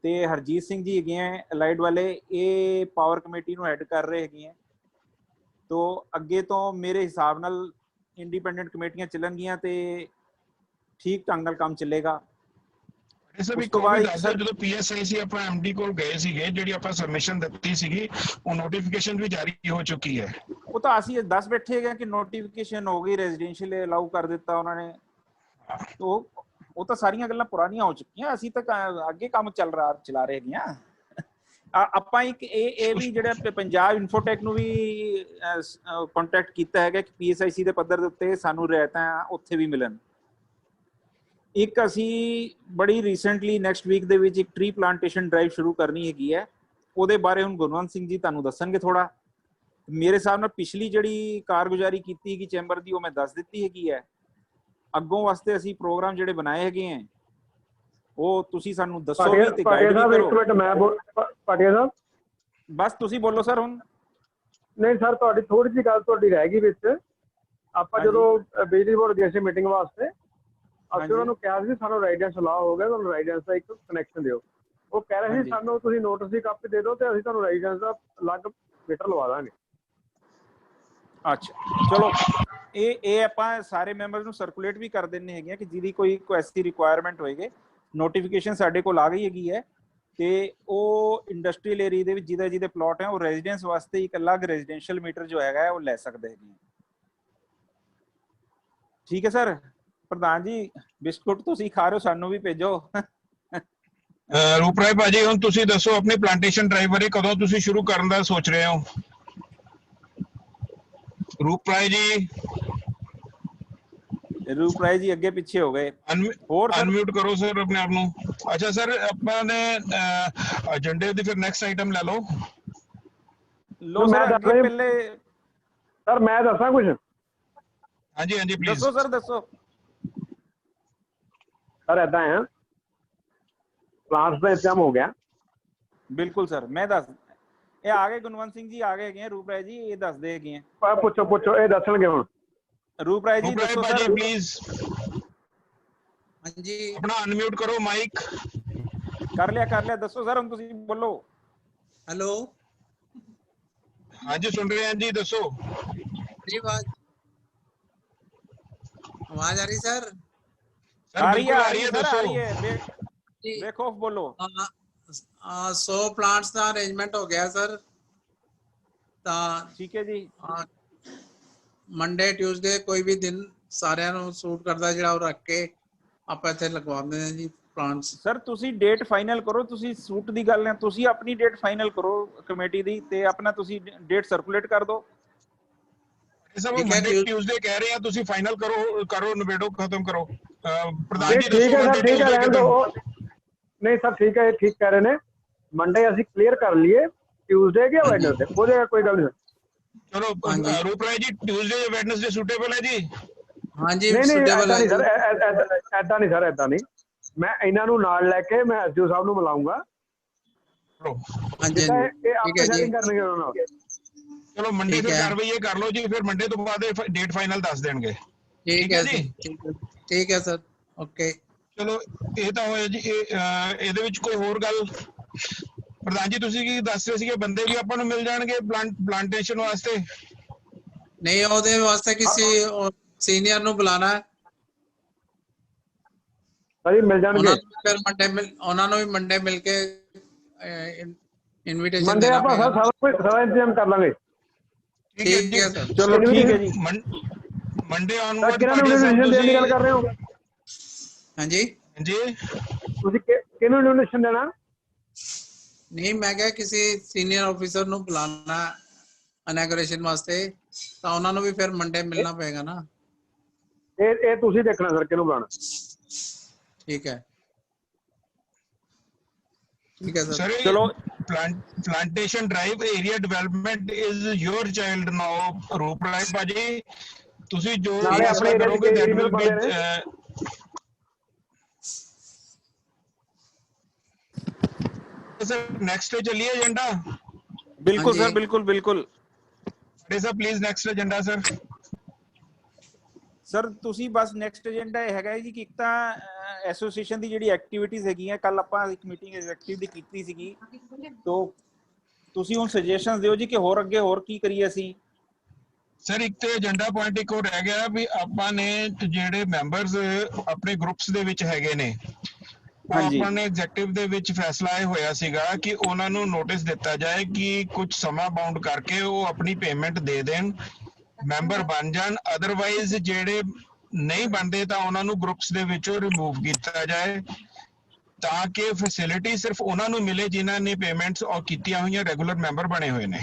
ਤੇ ਹਰਜੀਤ ਸਿੰਘ ਜੀ ਹੈਗੇ ਹੈ ਅਲਾਈਡ ਵਾਲੇ, ਇਹ ਪਾਵਰ ਕਮੇਟੀ ਨੂੰ ਹੈਡ ਕਰ ਰਹੇ ਹੈਗੇ ਹੈ। ਤੋਂ ਅੱਗੇ ਤੋਂ ਮੇਰੇ ਹਿਸਾਬ ਨਾਲ ਇੰਡੀਪੈਂਡੈਂਟ ਕਮੇਟੀਆਂ ਚੱਲਣਗੀਆਂ ਤੇ ਠੀਕ ਢੰਗ ਨਾਲ ਕੰਮ ਚੱਲੇਗਾ। ਉਸ ਤੋਂ ਬਾਅਦ ਜਦੋਂ ਪੀਐਸਆਈਸੀ ਆਪਾਂ ਐਮਡੀ ਕੋਲ ਗਏ ਸੀਗੇ, ਜਿਹੜੀ ਆਪਾਂ ਸਬਮਿਸ਼ਨ ਦਿੱਤੀ ਸੀਗੀ, ਉਹ ਨੋਟੀਫਿਕੇਸ਼ਨ ਵੀ ਜਾਰੀ ਹੋ ਚੁੱਕੀ ਹੈ। ਉਹ ਤਾਂ ਅਸੀਂ 10 ਬੈਠੇ ਗਏ ਕਿ ਨੋਟੀਫਿਕੇਸ਼ਨ ਹੋ ਗਈ, ਰੈਜ਼ੀਡੈਂਸ਼ੀਅਲ ਅਲਾਉ ਕਰ ਦਿੱਤਾ ਉਹਨਾਂ ਨੇ, ਉਹ ਤਾਂ ਸਾਰੀਆਂ ਗੱਲਾਂ ਪੁਰਾਣੀਆਂ ਹੋ ਚੁੱਕੀਆਂ। ਅਸੀਂ ਤਾਂ ਅੱਗੇ ਕੰਮ ਚਲਾ ਰਹੇ ਹੈਗੇ ਆ। ਆਪਾਂ ਇੱਕ ਇਹ ਵੀ ਜਿਹੜਾ ਪੰਜਾਬ ਇਨਫੋਟੈਕ ਨੂੰ ਵੀ ਕੰਟੈਕਟ ਕੀਤਾ ਹੈਗਾ ਕਿ ਪੀਐਸਆਈਸੀ ਦੇ ਪੱਧਰ ਦੇ ਉੱਤੇ ਸਾਨੂੰ ਰਿਆਇਤਾਂ ਉੱਥੇ ਵੀ ਮਿਲਣ। ਇੱਕ ਅਸੀਂ ਬੜੀ ਰੀਸੈਂਟਲੀ ਨੈਕਸਟ ਵੀਕ ਦੇ ਵਿੱਚ ਇੱਕ ਟਰੀ ਪਲਾਂਟੇਸ਼ਨ ਡਰਾਈਵ ਸ਼ੁਰੂ ਕਰਨੀ ਹੈਗੀ ਹੈ, ਉਹਦੇ ਬਾਰੇ ਹੁਣ ਗੁਰਵੰਤ ਸਿੰਘ ਜੀ ਤੁਹਾਨੂੰ ਦੱਸਣਗੇ ਥੋੜਾ। ਮੇਰੇ ਹਿਸਾਬ ਨਾਲ ਪਿਛਲੀ ਜਿਹੜੀ ਕਾਰਗੁਜ਼ਾਰੀ ਕੀਤੀ ਹੈਗੀ ਚੈਂਬਰ ਦੀ, ਉਹ ਮੈਂ ਦੱਸ ਦਿੱਤੀ ਹੈਗੀ ਹੈ। ਅੱਗੋਂ ਵਾਸਤੇ ਅਸੀਂ ਪ੍ਰੋਗਰਾਮ ਜਿਹੜੇ ਬਣਾਏ ਹੈਗੇ ਹੈ, ਉਹ ਤੁਸੀਂ ਸਾਨੂੰ ਦੱਸੋ ਵੀ ਤੇ ਗਾਈਡ ਵੀ ਕਰੋ। ਇੱਕ ਮਿੰਟ ਮੈਂ ਪਾਟਿਆ ਸਾਹਿਬ, ਬਸ ਤੁਸੀਂ ਬੋਲੋ ਸਰ ਹੁਣ। ਨਹੀਂ ਸਰ, ਤੁਹਾਡੀ ਥੋੜੀ ਜਿਹੀ ਗੱਲ ਤੁਹਾਡੀ ਰਹਿ ਗਈ ਵਿੱਚ। ਆਪਾਂ ਜਦੋਂ ਬਿਜਲੀ ਬੋਰਡ ਗਏ ਸੀ ਮੀਟਿੰਗ ਵਾਸਤੇ, ਅਸੀਂ ਉਹਨਾਂ ਨੂੰ ਕਿਹਾ ਸੀ ਸਾਨੂੰ ਰਾਈਡੈਂਸ ਅਲਾਉ ਹੋ ਗਿਆ, ਤੁਹਾਨੂੰ ਰਾਈਡੈਂਸ ਦਾ ਇੱਕ ਕਨੈਕਸ਼ਨ ਦਿਓ। ਉਹ ਕਹਿ ਰਹੇ ਸੀ ਸਾਨੂੰ ਤੁਸੀਂ ਨੋਟਿਸ ਦੀ ਕਾਪੀ ਦੇ ਦਿਓ ਤੇ ਅਸੀਂ ਤੁਹਾਨੂੰ ਰਾਈਡੈਂਸ ਦਾ ਅਲੱਗ ਮੀਟਰ ਲਵਾ ਦਾਂਗੇ। ਅੱਛਾ ਚਲੋ, ਇਹ ਆਪਾਂ ਸਾਰੇ ਮੈਂਬਰਸ ਨੂੰ ਸਰਕੂਲੇਟ ਵੀ ਕਰ ਦਿੰਦੇ ਹੈਗੇ ਕਿ ਜਿਹਦੀ ਕੋਈ ਐਸੀ ਰਿਕੁਆਇਰਮੈਂਟ ਹੋਏਗੀ ਨੋਟੀਫਿਕੇਸ਼ਨ ਸਾਡੇ ਕੋਲ ਆ ਗਈ ਹੈਗੀ ਹੈ ਤੇ ਉਹ ਇੰਡਸਟਰੀਅਲ ਏਰੀਆ ਦੇ ਵਿੱਚ ਜਿਹਦੇ ਪਲਾਟ ਹੈ ਉਹ ਰੈਜ਼ੀਡੈਂਸ ਵਾਸਤੇ ਇੱਕ ਅਲੱਗ ਰੈਜ਼ੀਡੈਂਸ਼ੀਅਲ ਮੀਟਰ ਜੋ ਹੈਗਾ ਉਹ ਲੈ ਸਕਦੇ ਹੈਗੇ। ਠੀਕ ਹੈ ਸਰ। ਪ੍ਰਧਾਨ ਜੀ ਬਿਸਕੁਟ ਤੁਸੀਂ ਖਾ ਰਹੇ ਹੋ, ਸਾਨੂੰ ਵੀ ਭੇਜੋ। ਰੂਪ ਰਾਏ ਭਾਜੀ ਹੁਣ ਤੁਸੀਂ ਦੱਸੋ ਆਪਣੀ ਪਲਾਂਟੇਸ਼ਨ ਡਰਾਈਵ ਬਾਰੇ ਕਦੋਂ ਤੁਸੀਂ ਸ਼ੁਰੂ ਕਰਨ ਦਾ ਸੋਚ ਰਹੇ ਹੋ? ਰੂਪ ਰਾਏ ਜੀ ਅੱਗੇ ਪਿੱਛੇ ਹੋ ਗਏ। ਹੋਰ ਅਨਮਿਊਟ ਕਰੋ ਸਰ ਆਪਣੇ ਆਪ ਨੂੰ। ਅੱਛਾ ਸਰ ਆਪਾਂ ਨੇ ਏਜੰਡੇ ਦੀ ਫਿਰ ਨੈਕਸਟ ਆਈਟਮ ਲੈ ਲਓ। ਲੋ ਸਰ ਅੱਗੇ ਪਹਿਲੇ ਸਰ ਮੈਂ ਦੱਸਾਂ ਕੁਝ? ਹਾਂਜੀ ਹਾਂਜੀ ਪਲੀਜ਼ ਦੱਸੋ ਸਰ ਦੱਸੋ। ਸਰ ਏਦਾਂ ਹੈ, ਪਲਾਂਟਸ ਦਾ ਇੰਤਜ਼ਾਮ ਹੋ ਗਿਆ। ਬਿਲਕੁਲ ਸਰ ਮੈਂ ਦੱਸ, ਇਹ ਆ ਗਏ ਗੁਣਵੰਤ ਸਿੰਘ ਜੀ ਆ ਗਏ ਹੈਗੇ, ਰੂਪ ਰਾਏ ਜੀ ਇਹ ਦੱਸਦੇ ਹੈਗੇ ਆ। ਪੁੱਛੋ ਇਹ ਦੱਸਣਗੇ ਹੁਣ। ਰੂਪ ਰਾਏ ਜੀ ਦੱਸੋ ਸਰ ਪਲੀਜ਼। ਹਾਂਜੀ ਆਪਣਾ ਅਨਮਿਊਟ ਕਰੋ ਮਾਈਕ। ਕਰ ਲਿਆ ਦੱਸੋ ਸਰ ਹੁਣ ਤੁਸੀਂ ਬੋਲੋ। हेलो ਹਾਂਜੀ ਸੁਣ ਰਹੇ ਹਾਂ ਜੀ ਦੱਸੋ। जी आवाज आ रही सर? ਸਰ ਬਿਲਕੁਲ ਆ ਰਹੀ ਹੈ सर आ ਦੱਸੋ। रही है बेखौफ बोलो। 100 प्लांट्स का अरेंजमेंट हो गया सर। ठीक है जी। मंडे ट्यूसडे कोई भी दिन ਸਾਰਿਆਂ ਨੂੰ ਸੂਟ ਕਰਦਾ ਜਿਹੜਾ ਉਹ ਰੱਖ ਕੇ ਆਪਾਂ ਇੱਥੇ ਲਗਵਾ ਦਿੰਦੇ ਹਾਂ ਜੀ ਪਲਾਂਟਸ। ਸਰ ਤੁਸੀਂ ਡੇਟ ਫਾਈਨਲ ਕਰੋ, ਤੁਸੀਂ ਸੂਟ ਦੀ ਗੱਲ ਹੈ, ਤੁਸੀਂ ਆਪਣੀ ਡੇਟ ਫਾਈਨਲ ਕਰੋ ਕਮੇਟੀ ਦੀ ਤੇ ਆਪਣਾ ਤੁਸੀਂ ਡੇਟ ਸਰਕੂਲੇਟ ਕਰ ਦਿਓ। ਸਰ ਮੰਡੇ ਟਿਊਜ਼ਡੇ ਕਹਿ ਰਹੇ ਆ, ਤੁਸੀਂ ਫਾਈਨਲ ਕਰੋ ਨਵੇੜੋ ਖਤਮ ਕਰੋ। ਪ੍ਰਧਾਨ ਜੀ ਠੀਕ ਹੈ ਦੱਸੋ ਸਰ, ਠੀਕ ਹੈ ਰਹਿਣ ਦਿਓ। ਨਹੀਂ ਸਰ ਠੀਕ ਹੈ, ਠੀਕ ਕਹਿ ਰਹੇ ਨੇ। ਮੰਡੇ ਅਸੀਂ ਕਲੀਅਰ ਕਰ ਲਈਏ, ਟਿਊਜ਼ਡੇ ਕਿ ਵੈਡਨਸਡੇ ਹੋ ਜਾਏਗਾ, ਕੋਈ ਗੱਲ ਨਹੀਂ। ਚਲੋ ਰੂਪ Rai ji Tuesday Wednesday suitable ਹੈ ਜੀ? ਹਾਂਜੀ ਨਹੀਂ ਸੁਟੇਬਲ ਹੈ ਸਰ, ਐਦਾਂ ਨਹੀਂ ਸਰ, ਐਦਾਂ ਨਹੀਂ। ਮੈਂ ਇਹਨਾਂ ਨੂੰ ਨਾਲ ਲੈ ਕੇ ਮੈਂ ਐਸਡੀਓ ਸਾਹਿਬ ਨੂੰ ਮਿਲਾਉਂਗਾ। ਹਾਂਜੀ ਇਹ ਆਪੇ ਸੈਟਿੰਗ ਕਰਨਗੇ ਉਹਨਾਂ ਨਾਲ। ਚਲੋ ਮੰਡੇ ਫਿਰ ਕਾਰਵਾਈ ਇਹ ਕਰ ਲਓ ਜੀ, ਫਿਰ ਮੰਡੇ ਤੋਂ ਬਾਅਦ ਡੇਟ ਫਾਈਨਲ ਦੱਸ ਦੇਣਗੇ। ਠੀਕ ਹੈ ਜੀ, ਠੀਕ ਹੈ ਸਰ, ਓਕੇ। ਚਲੋ ਇਹ ਤਾਂ ਹੋਇਆ ਜੀ। ਇਹਦੇ ਵਿੱਚ ਕੋਈ ਹੋਰ ਗੱਲ? ਪ੍ਰਧਾਨ ਜੀ ਤੁਸੀਂ ਕੀ ਦੱਸ ਰਹੇ ਸੀਗੇ, ਬੰਦੇ ਵੀ ਆਪਾਂ ਨੂੰ ਮਿਲ ਜਾਣਗੇ ਪਲਾਂਟੇਸ਼ਨ ਵਾਸਤੇ? ਨਹੀਂ ਉਹਦੇ ਵਾਸਤੇ ਕਿਸੇ ਸੀਨੀਅਰ ਨੂੰ ਬੁਲਾਣਾ ਹੈ। ਸਹੀ ਮਿਲ ਜਾਣਗੇ। ਫਿਰ ਉਹਨਾਂ ਨੂੰ ਵੀ ਮੰਡੇ ਮਿਲ ਕੇ ਇਨਵੀਟੇਸ਼ਨ ਮੰਡੇ ਦੇਣਾ ਆਪਾਂ ਪਏਗਾ। ਸਾਰਾ ਇੰਤਜ਼ਾਮ ਕਰ ਲਾਂਗੇ। ਠੀਕ ਹੈ ਸਰ, ਚਲੋ ਠੀਕ ਹੈ ਜੀ। ਮੰਡੇ ਆਨਵਰਡ ਕਿਹਨਾਂ ਨੂੰ ਇਨਵੀਟੇਸ਼ਨ ਦੇਣ ਦੀ ਗੱਲ ਕਰ ਰਹੇ ਹੋ? ਹਾਂਜੀ ਹਾਂਜੀ ਤੁਸੀਂ ਕਿਹਨੂੰ ਇਨਵੀਟੇਸ਼ਨ ਦੇਣਾ? ਨਹੀਂ ਮੈਂ ਕਿਹਾ ਕਿਸੇ ਸੀਨੀਅਰ ਆਫੀਸਰ ਨੂੰ ਬੁਲਾਣਾ ਇਨੌਗੂਰੇਸ਼ਨ ਵਾਸਤੇ, ਤਾਂ ਉਹਨਾਂ ਨੂੰ ਵੀ ਫਿਰ ਮੰਡੇ ਮਿਲਣਾ ਪਏਗਾ ਨਾ। ਇਹ ਤੁਸੀਂ ਦੇਖਣਾ ਸਰ ਕਿਹਨੂੰ ਬੁਲਾਣਾ। ਠੀਕ ਹੈ, ਠੀਕ ਹੈ ਸਰ। ਚਲੋ plantation drive area development is your child now ਰੂਪ ਰਾਏ ਭਾਜੀ। ਤੁਸੀਂ ਜੋ ਫੈਸਲਾ ਕਰੋਗੇ that will be sir next ਚੱਲੀਏ ਏਜੰਡਾ। ਬਿਲਕੁਲ ਸਰ, ਬਿਲਕੁਲ sir please next agenda sir. Sir ਤੁਸੀਂ ਬਸ ਨੈਕਸਟ ਏਜੰਡਾ ਇਹ ਹੈਗਾ ਜੀ ਕਿ ਇੱਕ ਤਾਂ ਐਸੋਸੀਏਸ਼ਨ ਦੀ ਜਿਹੜੀ ਐਕਟੀਵਿਟੀਜ਼ ਹੈਗੀਆਂ, ਕੱਲ ਆਪਾਂ ਇੱਕ ਮੀਟਿੰਗ ਐਗਜ਼ੈਕਟਿਵ ਦੀ ਕੀਤੀ ਸੀਗੀ, ਤੋਂ ਤੁਸੀਂ ਹੁਣ ਸੁਜੈਸ਼ਨਸ ਦਿਓ ਜੀ ਕਿ ਹੋਰ ਅੱਗੇ ਹੋਰ ਕੀ ਕਰੀਏ ਅਸੀਂ। ਸਰ ਇੱਕ ਤੇ ਏਜੰਡਾ ਪੁਆਇੰਟ ਇੱਕ ਹੋਰ ਰਹਿ ਗਿਆ ਵੀ ਆਪਾਂ ਨੇ ਜਿਹੜੇ ਮੈਂਬਰਸ ਆਪਣੇ ਗਰੁੱਪਸ ਦੇ ਵਿੱਚ ਹੈਗੇ ਨੇ, ਉਹ ਆਪਾਂ ਨੇ ਐਗਜ਼ੈਕਟਿਵ ਦੇ ਵਿੱਚ ਫੈਸਲਾ ਇਹ ਹੋਇਆ ਸੀਗਾ ਕਿ ਉਹਨਾਂ ਨੂੰ ਨੋਟਿਸ ਦਿੱਤਾ ਜਾਏ ਕਿ ਕੁਝ ਸਮਾਂ ਬਾਉਂਡ ਕਰਕੇ ਉਹ ਆਪਣੀ ਪੇਮੈਂਟ ਦੇ ਦੇਣ, ਮੈਂਬਰ ਬਣ ਜਾਣ। ਅਦਰਵਾਈਜ਼ ਜਿਹੜੇ ਨਹੀਂ ਬਣਦੇ ਤਾਂ ਉਹਨਾਂ ਨੂੰ ਗਰੁੱਪਸ ਦੇ ਵਿੱਚੋਂ ਰਿਮੂਵ ਕੀਤਾ ਜਾਏ, ਤਾਂ ਕਿ ਫੈਸਿਲਿਟੀ ਸਿਰਫ ਉਹਨਾਂ ਨੂੰ ਮਿਲੇ ਜਿਨ੍ਹਾਂ ਨੇ ਪੇਮੈਂਟਸ ਕੀਤੀਆਂ ਹੋਈਆਂ, ਰੈਗੂਲਰ ਮੈਂਬਰ ਬਣੇ ਹੋਏ ਨੇ।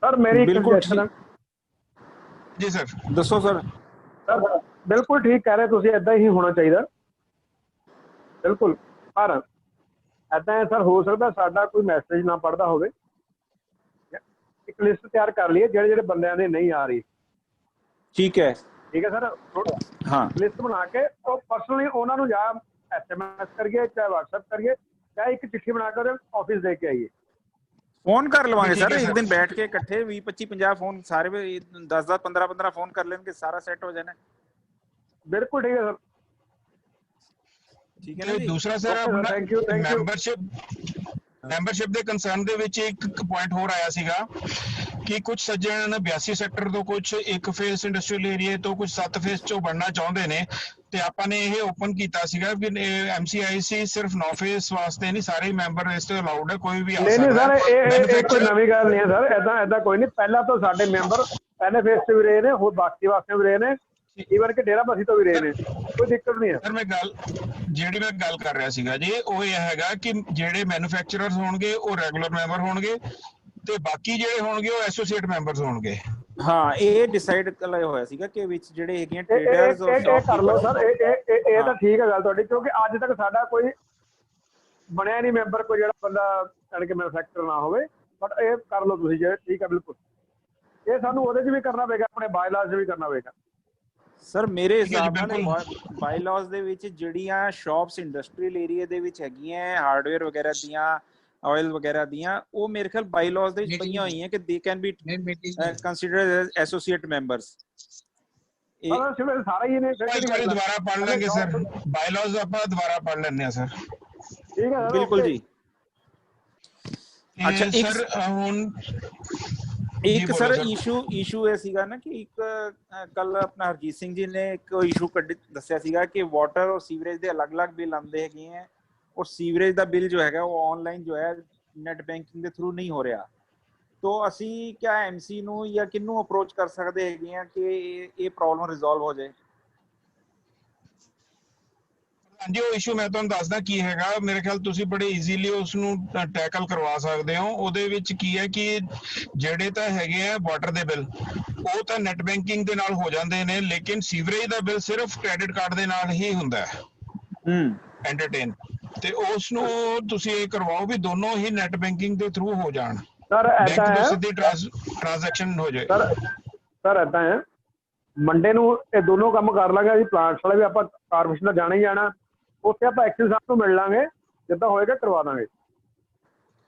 ਸਰ ਮੇਰੀ ਇੱਕ ਸੁਜੈਸ਼ਨ ਹੈ ਜੀ ਸਰ। ਦੱਸੋ ਸਰ। ਬਿਲਕੁਲ ਠੀਕ ਕਹਿ ਰਹੇ ਤੁਸੀਂ, ਏਦਾਂ ਹੀ ਹੋਣਾ ਚਾਹੀਦਾ ਬਿਲਕੁਲ। ਪਰ ਏਦਾਂ ਹੈ ਸਰ, ਹੋ ਸਕਦਾ ਸਾਡਾ ਕੋਈ ਮੈਸੇਜ ਨਾ ਪੜਦਾ ਹੋਵੇ। ਇੱਕ ਲਿਸਟ ਤਿਆਰ ਕਰ ਲਈਏ ਜਿਹੜੇ ਜਿਹੜੇ ਬੰਦਿਆਂ ਦੇ ਨਹੀਂ ਆ ਰਹੀ। ਠੀਕ ਹੈ ਸਰ। ਹਾਂ ਲਿਸਟ ਬਣਾ ਕੇ ਉਹ ਪਰਸਨਲੀ ਉਹਨਾਂ ਨੂੰ ਜਾਂ SMS ਕਰੀਏ, ਚਾਹੇ WhatsApp ਕਰੀਏ, ਚਾਹੇ ਇੱਕ ਚਿੱਠੀ ਬਣਾ ਕੇ ਆਫਿਸ ਦੇ ਕੇ ਆਈਏ। ਫੋਨ ਕਰ ਲਵਾਂਗੇ ਸਰ, ਇੱਕ ਦਿਨ ਬੈਠ ਕੇ ਇਕੱਠੇ 20 25 50 ਫੋਨ ਸਾਰੇ 10 15 15 ਫੋਨ ਕਰ ਲੈਣਗੇ, ਸਾਰਾ ਸੈੱਟ ਹੋ ਜਾਣਾ। ਬਿਲਕੁਲ ਠੀਕ ਹੈ ਸਰ। ਠੀਕ ਹੈ ਨਾ ਜੀ। ਦੂਸਰਾ ਸਰ ਥੈਂਕ ਯੂ। ਮੈਂਬਰਸ਼ਿਪ ਦੇ ਕੰਸਰਨ ਦੇ ਵਿੱਚ ਇੱਕ ਪੁਆਇੰਟ ਹੋਰ ਆਇਆ ਸੀਗਾ ਕਿ ਕੁਝ ਸੱਜਣ 82 ਸੈਕਟਰ ਤੋਂ, ਕੁਝ ਇੱਕ ਫੇਸ ਇੰਡਸਟਰੀਅਲ ਏਰੀਆ ਤੋਂ, ਕੁਝ 7 ਫੇਸ ਚੋਂ ਬਣਨਾ ਚਾਹੁੰਦੇ ਨੇ। ਤੇ ਆਪਾਂ ਨੇ ਇਹ ਓਪਨ ਕੀਤਾ ਸੀਗਾ ਵੀ MCIC ਸਿਰਫ ਨੌਫੇਸ ਵਾਸਤੇ ਨਹੀਂ, ਸਾਰੇ ਮੈਂਬਰ ਇਸ ਤੋਂ ਅਲਾਉਡ ਹੈ, ਕੋਈ ਵੀ ਆ ਨਹੀਂ ਨਹੀਂ ਸਕਦਾ ਸਰ, ਇਹ ਕੋਈ ਮੈਨੂਫੈਕਚਰਰ ਨਵੀਂ ਗੱਲ ਨਹੀਂ ਹੈ ਸਰ। ਐਦਾਂ ਕੋਈ ਨਹੀਂ, ਪਹਿਲਾਂ ਤੋਂ ਸਾਡੇ ਮੈਂਬਰ NFS ਤੇ ਵੀ ਰਹੇ ਨੇ, ਹੋਰ ਬਾਕੀ ਵਾਸਤੇ ਵੀ ਰਹੇ ਨੇ, ਈਵਨ ਕਿ ਡੇਰਾ ਬਸੀ ਤੋਂ ਵੀ ਰਹੇ ਨੇ, ਕੋਈ ਦਿੱਕਤ ਨਹੀਂ ਹੈ ਸਰ। ਮੈਂ ਗੱਲ ਕਰ ਰਿਹਾ ਸੀਗਾ ਜੀ, ਉਹ ਇਹ ਹੈਗਾ ਕਿ ਜਿਹੜੇ ਮੈਨੂਫੈਕਚਰਰਸ ਹੋਣਗੇ ਉਹ ਰੈਗੂਲਰ ਮੈਂਬਰ ਹੋਣਗੇ ਤੇ ਬਾਕੀ ਜਿਹੜੇ ਹੋਣਗੇ ਉਹ ਐਸੋਸੀਏਟ ਮੈਂਬਰਸ ਹੋਣਗੇ। ਹਾਂ, ਇਹ ਡਿਸਾਈਡ ਕਰਿਆ ਹੋਇਆ ਸੀਗਾ ਕਿ ਵਿੱਚ ਜਿਹੜੇ ਹੈਗੇ ਟ੍ਰੇਡਰਸ ਟ੍ਰੇਡਰਸ ਇਹ ਕਰ ਲਓ ਸਰ, ਇਹ ਤਾਂ ਠੀਕ ਹੈ ਗੱਲ ਤੁਹਾਡੀ, ਕਿਉਂਕਿ ਅੱਜ ਤੱਕ ਸਾਡਾ ਕੋਈ ਬਣਿਆ ਨਹੀਂ ਮੈਂਬਰ, ਕੋਈ ਜਿਹੜਾ ਬੰਦਾ ਜਾਣੀ ਕਿ ਮੈਨੂਫੈਕਚਰ ਨਾ ਹੋਵੇ। ਬਟ ਇਹ ਕਰ ਲਓ ਤੁਸੀਂ, ਜੇ ਠੀਕ ਹੈ ਬਿਲਕੁਲ। ਇਹ ਸਾਨੂੰ ਉਹਦੇ 'ਚ ਵੀ ਕਰਨਾ ਪਏਗਾ, ਆਪਣੇ ਬਾਇਲਾਜ਼ 'ਚ ਵੀ ਕਰਨਾ ਪਏਗਾ ਸਰ। ਮੇਰੇ ਹਿਸਾਬ ਨਾਲ ਬਾਇਲਾਜ਼ ਦੇ ਵਿੱਚ ਜਿਹੜੀਆਂ ਸ਼ਾਪਸ ਇੰਡਸਟਰੀਅਲ ਏਰੀਆ ਦੇ ਵਿੱਚ ਹੈਗੀਆਂ, ਹਾਰਡਵੇਅਰ ਵਗੈਰਾ ਦੀਆਂ, ਆਇਲ ਵਗੈਰਾ ਦੀਆਂ, ਉਹ ਮੇਰੇ ਖਿਆਲ ਬਾਇਲਾਜ਼ ਦੇ ਵਿੱਚ ਪਈਆਂ ਹੋਈਆਂ ਕਿ they can be considered as associate members. ਸਾਰਾ ਹੀ ਨੇ ਦੁਬਾਰਾ ਪੜ੍ਹ ਲਾਂਗੇ ਸਰ, ਬਾਇਲਾਜ਼ ਆਪਾਂ ਦੁਬਾਰਾ ਪੜ੍ਹ ਲੈਂਦੇ ਆ ਸਰ। ਠੀਕ ਹੈ ਬਿਲਕੁਲ ਜੀ। ਅੱਛਾ ਸਰ, ਹੁਣ ਇੱਕ ਸਰ ਇਸ਼ੂ ਇਹ ਸੀਗਾ ਨਾ ਕਿ ਇੱਕ ਕੱਲ ਆਪਣਾ ਹਰਜੀਤ ਸਿੰਘ ਜੀ ਨੇ ਇੱਕ ਇਸ਼ੂ ਦੱਸਿਆ ਸੀਗਾ ਕਿ ਵਾਟਰ ਔਰ ਸੀਵਰੇਜ ਦੇ ਅਲੱਗ-ਅਲੱਗ ਬਿੱਲ ਆਉਂਦੇ ਹੈਗੇ ਹੈ, ਔਰ ਸੀਵਰੇਜ ਦਾ ਬਿੱਲ ਜੋ ਹੈਗਾ ਉਹ ਆਨਲਾਈਨ ਜੋ ਹੈ ਨੈਟ ਬੈਂਕਿੰਗ ਦੇ ਥਰੂ ਨਹੀਂ ਹੋ ਰਿਹਾ। तो ਅਸੀਂ क्या MC ਨੂੰ ਜਾਂ ਕਿਹਨੂੰ ਅਪਰੋਚ ਕਰ ਸਕਦੇ ਹੈਗੇ ਆ ਕਿ ਇਹ ਪ੍ਰੋਬਲਮ ਰਿਜ਼ੋਲਵ ਹੋ ਜਾਏ? ਹਾਂਜੀ, ਉਹ ਇਸ਼ੂ ਮੈਂ ਤੁਹਾਨੂੰ ਦੱਸਦਾ ਕੀ ਹੈਗਾ। ਮੇਰੇ ਖਿਆਲ ਤੁਸੀਂ ਬੜੇ ਈਜ਼ੀਲੀ ਉਸ ਨੂੰ ਟੈਕਲ ਕਰਵਾ ਸਕਦੇ ਹੋ। ਉਹਦੇ ਵਿੱਚ ਕੀ ਹੈ ਕਿ ਜਿਹੜੇ ਤਾਂ ਹੈਗੇ ਆ ਵਾਟਰ ਦੇ ਬਿੱਲ, ਉਹ ਤਾਂ ਨੈਟ ਬੈਂਕਿੰਗ ਦੇ ਨਾਲ ਹੋ ਜਾਂਦੇ ਨੇ, ਲੇਕਿਨ ਸੀਵਰੇਜ ਦਾ ਬਿੱਲ ਸਿਰਫ ਕ੍ਰੈਡਿਟ ਕਾਰਡ ਦੇ ਨਾਲ ਹੀ ਹੁੰਦਾ ਹੈ ਐਂਟਰਟੇਨ, ਤੇ ਉਸ ਨੂੰ ਤੁਸੀਂ ਇਹ ਕਰਵਾਓ ਵੀ ਦੋਨੋਂ ਹੀ ਨੈਟ ਬੈਂਕਿੰਗ ਦੇ ਥਰੂ ਹੋ ਜਾਣ, ਸਰ ਐਦਾਂ ਹੈ ਸਿੱਧੀ ਟ੍ਰਾਂਜੈਕਸ਼ਨ ਹੋ ਜਾਏ। ਸਰ ਐਦਾਂ ਹੈ, ਮੰਡੇ ਨੂੰ ਇਹ ਦੋਨੋਂ ਕੰਮ ਕਰ ਲਾਂਗੇ। ਅਸੀਂ ਪਲਾਂਟਸ ਵਾਲੇ ਵੀ ਆਪਾਂ ਕਾਰਪੋਰੇਸ਼ਨ ਦਾ ਜਾਣਾ ਹੀ ਜਾਣਾ, ਉੱਥੇ ਆਪਾਂ ਐਕਸ਼ਨ ਸਾਹਿਬ ਨੂੰ ਮਿਲ ਲਾਂਗੇ, ਜਿੱਦਾਂ ਹੋਏਗਾ ਕਰਵਾ ਦਾਂਗੇ।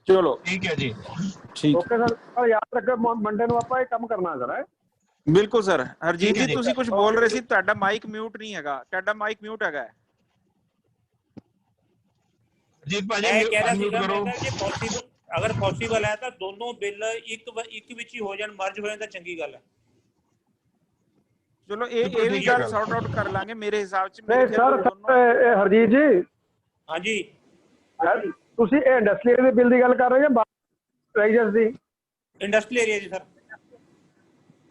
ਚਲੋ ਠੀਕ ਹੈ ਜੀ, ਠੀਕ ਓਕੇ ਸਰ। ਪਰ ਯਾਦ ਰੱਖੋ ਮੰਡੇ ਨੂੰ ਆਪਾਂ ਇਹ ਕੰਮ ਕਰਨਾ ਸਰ। ਹੈ ਬਿਲਕੁਲ ਸਰ। ਹਰਜੀਤ ਜੀ ਤੁਸੀਂ ਕੁਝ ਬੋਲ ਰਹੇ ਸੀ, ਤੁਹਾਡਾ ਮਾਈਕ ਮਿਊਟ ਨਹੀਂ ਹੈਗਾ, ਤੁਹਾਡਾ ਮਾਈਕ ਮਿਊਟ ਹੈਗਾ। ਹਰਜੀਤ ਭਾਜੀ ਅਨਮਿਊਟ ਕਰੋ। ਪੋਸੀਬਲ ਅਗਰ ਪੋਸੀਬਲ ਹੈ ਤਾਂ ਦੋਨੋਂ ਬਿੱਲ ਇੱਕ ਵਿੱਚ ਹੀ ਹੋ ਜਾਣ, ਮਰਜ ਹੋ ਜਾਣ ਤਾਂ ਚੰਗੀ ਗੱਲ ਹੈ। ਚਲੋ ਇਹ ਵੀ ਗੱਲ ਸੌਰਟ ਆਊਟ ਕਰ ਲਾਂਗੇ ਮੇਰੇ ਹਿਸਾਬ ਚ। ਨਹੀਂ ਸਰ, ਹਰਜੀਤ ਜੀ, ਹਾਂਜੀ ਤੁਸੀਂ ਇਹ ਇੰਡਸਟਰੀਅਲ ਦੇ ਬਿੱਲ ਦੀ ਗੱਲ ਕਰ ਰਹੇ ਹੋ ਜਾਂ ਪ੍ਰਾਈਜਸ ਦੀ? ਇੰਡਸਟਰੀਅਲ ਏਰੀਆ ਜੀ ਸਰ।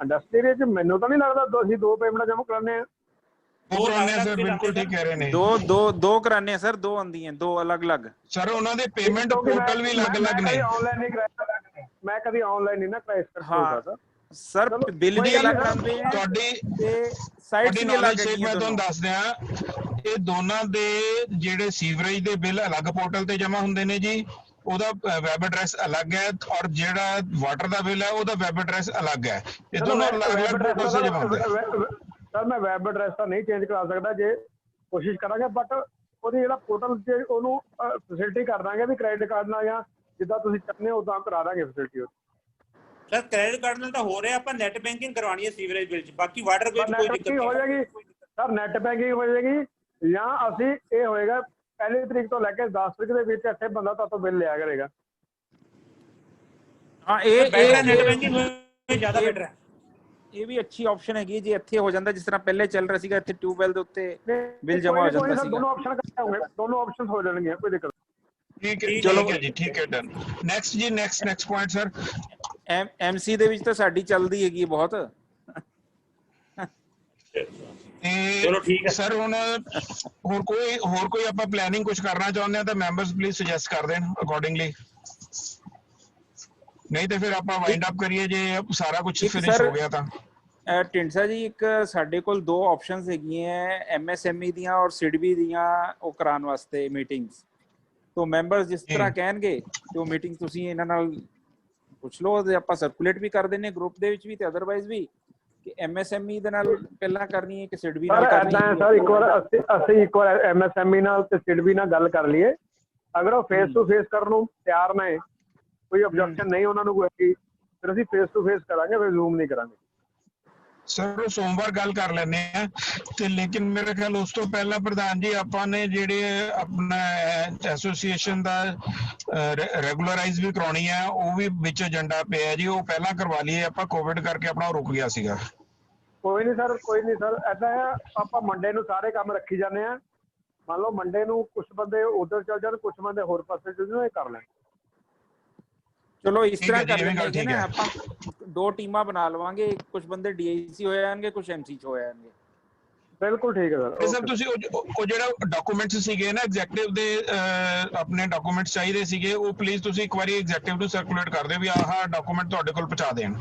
ਇੰਡਸਟਰੀਅਲ ਏਰੀਆ ਚ ਮੈਨੂੰ ਤਾਂ ਨਹੀਂ ਲੱਗਦਾ ਅਸੀਂ ਦੋ ਪੇਮੈਂਟਾਂ ਜਮ੍ਹਾਂ ਕਰਾਉਂਦੇ ਆ। ਸਰ ਬਿਲਕੁਲ ਠੀਕ ਕਹਿ ਰਹੇ ਨੇ। ਦੋ ਕਰਾਨੇ ਸਰ, ਦੋ ਆਉਂਦੀਆਂ, ਦੋ ਅਲੱਗ-ਅਲੱਗ। ਸਰ ਉਹਨਾਂ ਦੇ ਪੇਮੈਂਟ ਪੋਰਟਲ ਵੀ ਅਲੱਗ-ਅਲੱਗ ਨੇ। ਆਨਲਾਈਨ ਨਹੀਂ ਕਰਾਇਆ ਮੈਂ ਕਦੀ, ਆਨਲਾਈਨ ਨਹੀਂ ਨਾ ਕਰਾਇਆ ਸਕਦਾ ਸਰ। ਬਿੱਲ ਵੀ ਅਲੱਗ ਆਉਂਦੇ ਆ ਤੁਹਾਡੀ ਤੇ ਸਾਈਟ ਵੀ ਅਲੱਗ ਹੈ। ਮੈਂ ਤੁਹਾਨੂੰ ਦੱਸ ਦਿਆਂ, ਇਹ ਦੋਨਾਂ ਦੇ ਜਿਹੜੇ ਸੀਵਰੇਜ ਦੇ ਬਿੱਲ ਅਲੱਗ ਪੋਰਟਲ ਤੇ ਜਮ੍ਹਾਂ ਹੁੰਦੇ ਨੇ ਜੀ, ਉਹਦਾ ਵੈਬ ਐਡਰੈਸ ਅਲੱਗ ਹੈ, ਔਰ ਜਿਹੜਾ ਵਾਟਰ ਦਾ ਬਿੱਲ ਹੈ ਉਹਦਾ ਵੈਬ ਐਡਰੈਸ ਅਲੱਗ ਹੈ। ਇਹ ਦੋਨੋਂ ਅਲੱਗ-ਅਲੱਗ ਪੋਰਟਲ ਤੇ ਜਮ੍ਹਾਂ ਹੁੰਦੇ ਆ। ਸਰ ਮੈਂ ਵੈਬ ਐਡਰੈਸ ਤਾਂ ਨਹੀਂ ਚੇਂਜ ਕਰਾ ਸਕਦਾ, ਜੇ ਕੋਸ਼ਿਸ਼ ਕਰਾਂਗੇ, ਬਟ ਉਹਦੀ ਜਿਹੜਾ ਪੋਰਟਲ 'ਚ ਉਹਨੂੰ ਫੈਸਿਲਿਟੀ ਕਰ ਦਾਂਗੇ ਵੀ ਕ੍ਰੈਡਿਟ ਕਾਰਡ ਨਾਲ ਜਾਂ ਜਿੱਦਾਂ ਤੁਸੀਂ ਚਾਹੁੰਦੇ ਹੋ ਉਦਾਂ ਕਰਾ ਦਾਂਗੇ ਫੈਸਿਲਿਟੀ। ਸਰ ਕ੍ਰੈਡਿਟ ਕਾਰਡ ਨਾਲ ਤਾਂ ਹੋ ਰਿਹਾ, ਆਪਾਂ ਨੈਟ ਬੈਂਕਿੰਗ ਕਰਵਾਉਣੀ ਹੈ ਸੀਵਰੇਜ ਬਿੱਲ 'ਚ, ਬਾਕੀ ਵਾਟਰ ਬਿੱਲ 'ਚ ਕੋਈ ਦਿੱਕਤ ਨਹੀਂ ਹੋ ਜਾਏਗੀ। ਸਰ ਨੈਟ ਬੈਂਕਿੰਗ ਹੋ ਜਾਏਗੀ, ਜਾਂ ਅਸੀਂ ਇਹ ਹੋਏਗਾ 1 ਤਰੀਕ ਤੋਂ ਲੈ ਕੇ 10 ਤਰੀਕ ਦੇ ਵਿੱਚ ਇੱਥੇ ਬੰਦਾ ਤੁਹਾਤੋਂ ਬਿੱਲ ਲਿਆ ਕਰੇਗਾ। ਹਾਂ, ਇਹ ਨੈਟ ਬੈਂਕਿੰਗ ਜ਼ਿਆਦਾ ਬੈਟਰ ਹੈ। ਇਹ ਵੀ ਅੱਛੀ ਆਪਸ਼ਨ ਹੈਗੀ ਜੇ ਇੱਥੇ ਹੋ ਜਾਂਦਾ, ਜਿਸ ਤਰ੍ਹਾਂ ਪਹਿਲੇ ਚੱਲ ਰਿਹਾ ਸੀਗਾ, ਇੱਥੇ ਟਿਊਬਵੈਲ ਦੇ ਉੱਤੇ ਬਿੱਲ ਜਮਾ ਹੋ ਜਾਂਦਾ ਸੀਗਾ। ਦੋਨੋਂ ਆਪਸ਼ਨ ਕੱਟੇ ਹੋਣਗੇ, ਦੋਨੋਂ ਆਪਸ਼ਨਸ ਹੋ ਜਾਣਗੀਆਂ, ਕੋਈ ਦਿੱਕਤ ਨਹੀਂ। ਠੀਕ ਹੈ, ਚਲੋ ਜੀ, ਠੀਕ ਹੈ, ਡਨ। ਨੈਕਸਟ ਜੀ, ਨੈਕਸਟ ਪੁਆਇੰਟ ਸਰ। MC ਦੇ ਵਿੱਚ ਤਾਂ ਸਾਡੀ ਚੱਲਦੀ ਹੈਗੀ ਬਹੁਤ। ਚਲੋ ਠੀਕ ਹੈ ਸਰ। ਹੁਣ ਹੋਰ ਕੋਈ ਆਪਾਂ ਪਲੈਨਿੰਗ ਕੁਝ ਕਰਨਾ ਚਾਹੁੰਦੇ ਆ ਤਾਂ ਮੈਂਬਰਸ ਪਲੀਜ਼ ਸੁਜੈਸਟ ਕਰ ਦੇਣ ਅਕੋਰਡਿੰਗਲੀ, ਨਹੀਂ ਤੇ ਫਿਰ ਆਪਾਂ ਵਾਈਂਡ ਅਪ ਕਰੀਏ ਜੇ ਸਾਰਾ ਕੁਝ ਫਿਨਿਸ਼ ਹੋ ਗਿਆ ਤਾਂ। ਢਿੰਡਸਾ ਜੀ, ਇੱਕ ਸਾਡੇ ਕੋਲ ਦੋ ਆਪਸ਼ਨਸ ਹੈਗੀਆਂ MSME ਦੀਆਂ ਔਰ ਸਿਡਬੀ ਦੀਆਂ, ਉਹ ਕਰਾਉਣ ਵਾਸਤੇ ਮੀਟਿੰਗਸ। ਤੋਂ ਮੈਂਬਰਸ ਜਿਸ ਤਰ੍ਹਾਂ ਕਹਿਣਗੇ ਤੇ ਉਹ ਮੀਟਿੰਗ ਤੁਸੀਂ ਇਹਨਾਂ ਨਾਲ ਪੁੱਛ ਲਓ, ਤੇ ਆਪਾਂ ਸਰਕੂਲੇਟ ਵੀ ਕਰ ਦਿੰਨੇ ਗਰੁੱਪ ਦੇ ਵਿੱਚ ਵੀ ਤੇ ਅਦਰਵਾਈਜ਼ ਵੀ, ਕਿ MSME ਦੇ ਨਾਲ ਪਹਿਲਾਂ ਕਰਨੀ ਹੈ ਕਿ ਸਿਡਬੀ ਨਾਲ ਕਰਨੀ ਹੈ। ਸਰ ਇੱਕ ਵਾਰ ਅਸੀਂ ਇੱਕ ਵਾਰ MSME ਨਾਲ ਤੇ ਸਿਡਬੀ ਨਾਲ ਗੱਲ ਕਰ ਲਈਏ, ਅਗਰ ਉਹ ਫੇਸ ਟੂ ਫੇਸ ਕਰਨ ਨੂੰ ਤਿਆਰ ਨੇ, ਕੋਈ ਆਬਜੈਕਸ਼ਨ ਨਹੀਂ ਉਹਨਾਂ ਨੂੰ ਕੋਈ, ਫਿਰ ਅਸੀਂ ਫੇਸ ਟੂ ਫੇਸ ਕਰਾਂਗੇ, ਫਿਰ ਜ਼ੂਮ ਨਹੀਂ ਕਰਾਂਗੇ। ਸਰ ਸੋਮਵਾਰ ਗੱਲ ਕਰ ਲੈਂਦੇ ਆ ਤੇ, ਲੇਕਿਨ ਮੇਰੇ ਖਿਆਲ ਉਸ ਤੋਂ ਪਹਿਲਾਂ ਪ੍ਰਧਾਨ ਜੀ ਆਪਾਂ ਨੇ ਜਿਹੜੇ ਆਪਣਾ ਐਸੋਸੀਏਸ਼ਨ ਦਾ ਰੈਗੂਲਰਾਈਜ਼ ਵੀ ਕਰਾਉਣੀ ਹੈ, ਉਹ ਵੀ ਵਿੱਚ ਏਜੰਡਾ ਪਿਆ ਜੀ, ਉਹ ਪਹਿਲਾਂ ਕਰਵਾ ਲਈਏ ਆਪਾਂ। ਕੋਵਿਡ ਕਰਕੇ ਆਪਣਾ ਰੁਕ ਗਿਆ ਸੀਗਾ। ਕੋਈ ਨਹੀਂ ਸਰ ਏਦਾਂ ਆ, ਆਪਾਂ ਮੰਡੇ ਨੂੰ ਸਾਰੇ ਕੰਮ ਰੱਖੀ ਜਾਂਦੇ ਆ। ਮੰਨ ਲਓ ਮੰਡੇ ਨੂੰ ਕੁਝ ਬੰਦੇ ਉਧਰ ਚੱਲ ਜਾਣ, ਕੁਝ ਬੰਦੇ ਹੋਰ ਪਾਸੇ ਚੱਲ ਜਾਣ, ਇਹ ਕਰ ਲੈਣ। ਚਲੋ ਇਸ ਠੀਕ ਤਰ੍ਹਾਂ ਹੈ ਜੀ, ਕਰ ਇਹ ਵੀ ਗੱਲ ਲੈਂਦੇ ਠੀਕ ਨਾ, ਹੈ। ਆਪਾਂ 2 ਟੀਮਾਂ ਬਣਾ ਲਵਾਂਗੇ, ਕੁਝ ਬੰਦੇ ਡੀਆਈਸੀ ਹੋ ਜਾਣਗੇ, ਕੁਝ ਐਮਸੀ ਚ ਹੋ ਜਾਣਗੇ। ਬਿਲਕੁਲ ਠੀਕ ਹੈ ਤੇ ਸਰ। ਸਰ ਤੁਸੀਂ ਉਹ ਜਿਹੜਾ ਡਾਕੂਮੈਂਟਸ ਸੀਗੇ ਨਾ ਐਗਜ਼ੈਕਟਿਵ ਦੇ, ਆਪਣੇ ਡਾਕੂਮੈਂਟਸ ਚਾਹੀਦੇ ਸੀਗੇ, ਉਹ ਪਲੀਜ਼ ਤੁਸੀਂ ਇੱਕ ਵਾਰੀ ਐਗਜ਼ੈਕਟਿਵ ਨੂੰ ਸਰਕੂਲੇਟ ਕਰ ਦਿਓ ਵੀ ਆਹ ਡਾਕੂਮੈਂਟ ਤੁਹਾਡੇ ਕੋਲ ਪਹੁੰਚਾ ਦੇਣ।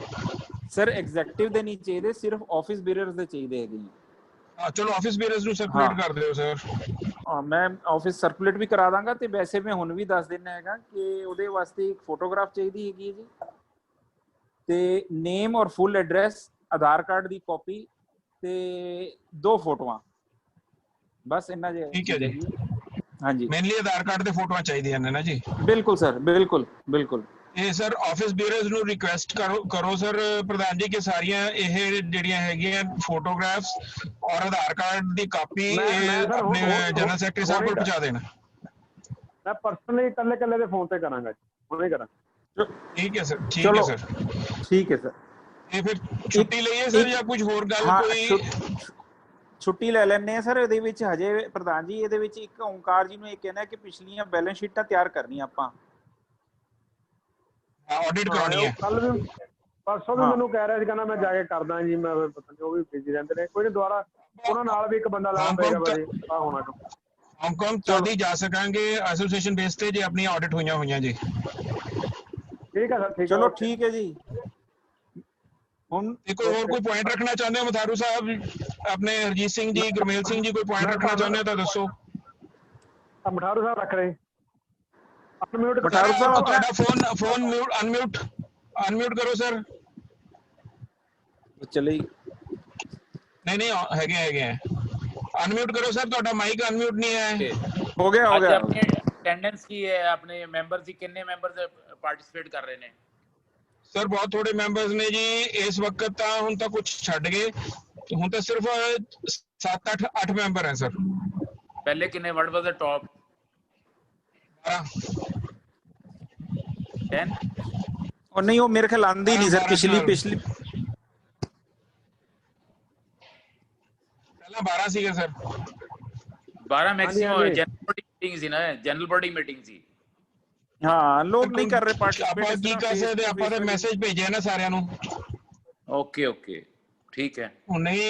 ਸਰ ਐਗਜ਼ੈਕਟਿਵ ਦੇ ਨਹੀਂ ਚਾਹੀਦੇ, ਸਿਰਫ ਆਫਿਸ ਬੀਅਰਰਸ ਦੇ ਚਾਹੀਦੇ ਹੈਗੇ। ਚਲੋ ਆਫਿਸ ਬੀਅਰਰਸ ਨੂੰ ਸਰਕੂਲੇਟ ਕਰ ਦਿਓ ਸਰ। ਮੈਂ ਆਫਿਸ ਸਰਕੂਲੇਟ ਵੀ ਕਰਾ ਦਾਂਗਾ। ਤੇ ਵੈਸੇ ਮੈਂ ਹੁਣ ਵੀ ਦੱਸ ਦਿੰਦਾ ਹੈਗਾ ਕਿ ਉਹਦੇ ਵਾਸਤੇ ਇੱਕ ਫੋਟੋਗ੍ਰਾਫ ਚਾਹੀਦੀ ਹੈਗੀ ਜੀ, ਤੇ ਨੇਮ ਔਰ ਫੁੱਲ ਐਡਰੈਸ, ਆਧਾਰ ਕਾਰਡ ਦੀ ਕਾਪੀ ਤੇ 2 ਫੋਟੋਆਂ, ਬਸ ਇੰਨਾ ਜੇ। ਠੀਕ ਹੈ ਜੀ। ਹਾਂਜੀ, ਮੇਨਲੀ ਆਧਾਰ ਕਾਰਡ ਤੇ ਫੋਟੋਆਂ ਚਾਹੀਦੀਆਂ ਨੇ ਨਾ ਜੀ। ਬਿਲਕੁਲ ਸਰ, ਬਿਲਕੁਲ। ਇਹ ਸਰ ਆਫਿਸ ਬੀਅਰਰਸ ਨੂੰ ਰਿਕੁਐਸਟ ਕਰੋ ਸਰ ਪ੍ਰਧਾਨ ਜੀ ਕਿ ਸਾਰੀਆਂ ਇਹ ਜਿਹੜੀਆਂ ਹੈਗੀਆਂ ਫੋਟੋਗ੍ਰਾਫਸ ਔਰ ਆਧਾਰ ਕਾਰਡ ਦੀ ਕਾਪੀ ਆਪਣੇ ਜਨਰਲ ਸੈਕਟਰੀ ਸਾਹਿਬ ਕੋਲ ਪਹੁੰਚਾ ਦੇਣ। ਮੈਂ ਪਰਸਨਲੀ ਇਕੱਲੇ ਦੇ ਫੋਨ ਤੇ ਕਰਾਂਗਾ, ਹੁਣੇ ਕਰਾਂ। ਠੀਕ ਹੈ ਸਰ, ਠੀਕ ਹੈ ਸਰ। ਠੀਕ ਹੈ ਸਰ। ਇਹ ਫਿਰ ਛੁੱਟੀ ਲਈਏ ਸਰ ਜਾਂ ਕੁਝ ਹੋਰ ਗੱਲ ਕੋਈ? ਛੁੱਟੀ ਲੈ ਲੈਣੇ ਆ ਸਰ। ਇਹਦੇ ਵਿੱਚ ਹਜੇ ਪ੍ਰਧਾਨ ਜੀ, ਇਹਦੇ ਵਿੱਚ ਇੱਕ ਓਮਕਾਰ ਜੀ ਨੂੰ ਇਹ ਕਹਿਣਾ ਕਿ ਪਿਛਲੀਆਂ ਬੈਲੈਂਸ ਸ਼ੀਟਾਂ ਤਿਆਰ ਕਰਨੀਆਂ ਆਪਾਂ, ਆਡਿਟ ਕਰਾਉਣੀ ਹੈ। ਕੱਲ ਵੀ ਪਰਸੋਂ ਵੀ ਮੈਨੂੰ ਕਹਿ ਰਿਹਾ ਸੀ, ਕਹਿੰਦਾ ਮੈਂ ਜਾ ਕੇ ਕਰਦਾ ਜੀ। ਮੈਂ ਪਤਾ ਨਹੀਂ, ਉਹ ਵੀ ਬਿਜ਼ੀ ਰਹਿੰਦੇ ਨੇ। ਕੋਈ ਨਹੀਂ, ਦੁਬਾਰਾ ਉਹਨਾਂ ਨਾਲ ਵੀ ਇੱਕ ਬੰਦਾ ਲਾਣਾ ਪਏਗਾ ਬਾਜੀ, ਆ ਹੋਣਾ ਕੰਮ। ਹਾਂਗਕਾਂਗ ਤਦ ਹੀ ਜਾ ਸਕਾਂਗੇ ਐਸੋਸੀਏਸ਼ਨ ਬੇਸ ਤੇ ਜੇ ਆਪਣੀਆਂ ਆਡਿਟ ਹੋਈਆਂ ਜੀ। ਠੀਕ ਹੈ ਸਰ, ਠੀਕ। ਚਲੋ ਠੀਕ ਹੈ ਜੀ। ਹੁਣ ਕੋਈ ਹੋਰ ਕੋਈ ਪੁਆਇੰਟ ਰੱਖਣਾ ਚਾਹੁੰਦੇ ਹੋ ਮਥਾਰੂ ਸਾਹਿਬ, ਆਪਣੇ ਹਰਜੀਤ ਸਿੰਘ ਜੀ, ਗੁਰਮੇਲ ਸਿੰਘ ਜੀ, ਕੋਈ ਪੁਆਇੰਟ ਰੱਖਣਾ ਚਾਹੁੰਦੇ ਹੋ ਤਾਂ ਦੱਸੋ। ਮਠਾਰੂ ਸਾਹਿਬ ਰੱਖ ਰਹੇ। ਮਠਾਰੂ ਸਾਹਿਬ ਤੁਹਾਡਾ ਫੋਨ ਅਨਮਿਊਟ ਕਰੋ ਸਰ। ਚਲੇ ਨਹੀਂ ਹੈਗੇ अनम्यूट करो सर, ਤੁਹਾਡਾ ਮਾਈਕ ਅਨਮਿਊਟ ਨਹੀਂ ਹੈ। ਹੋ ਗਿਆ ਆਪਣੀ ਅਟੈਂਡੈਂਸ ਕੀ ਹੈ, ਆਪਣੇ ਮੈਂਬਰ ਦੀ ਕਿੰਨੇ ਮੈਂਬਰ ਪਾਰਟਿਸਿਪੇਟ ਕਰ ਰਹੇ ਨੇ? ਸਰ ਬਹੁਤ ਥੋੜੇ ਮੈਂਬਰਸ ਨੇ ਜੀ ਇਸ ਵਕਤ, ਤਾਂ ਹੁਣ ਤਾਂ ਕੁਝ ਛੱਡ ਗਏ, ਹੁਣ ਤਾਂ ਸਿਰਫ 7-8 ਮੈਂਬਰ ਹੈ ਸਰ। ਪਹਿਲੇ ਕਿੰਨੇ? What was the top? 10? ਉਹ ਨਹੀਂ, ਉਹ ਮੇਰੇ ਖਿਆਲ ਆਂਦੀ ਨਹੀਂ ਸਰ। ਪਿਛਲੀ ਪਹਿਲਾਂ 12 ਸੀਗੇ sir. 12 maximum general body meeting ਸੀ ਨਾ, ਜਨਰਲ ਬੋਡੀ ਮੀਟਿੰਗ ਸੀ। ਹਾਂ, ਲੋਕ ਨਹੀਂ ਕਰ ਰਹੇ ਪਾਰਟਿਸਿਪੇਟ। ਆਪਾਂ ਕੀ ਕਰ ਸਕਦੇ, ਆਪਾਂ ਤਾਂ ਮੈਸੇਜ ਭੇਜਿਆ ਨਾ ਸਾਰਿਆਂ ਨੂੰ। ਓਕੇ ਠੀਕ ਹੈ। ਨਹੀਂ,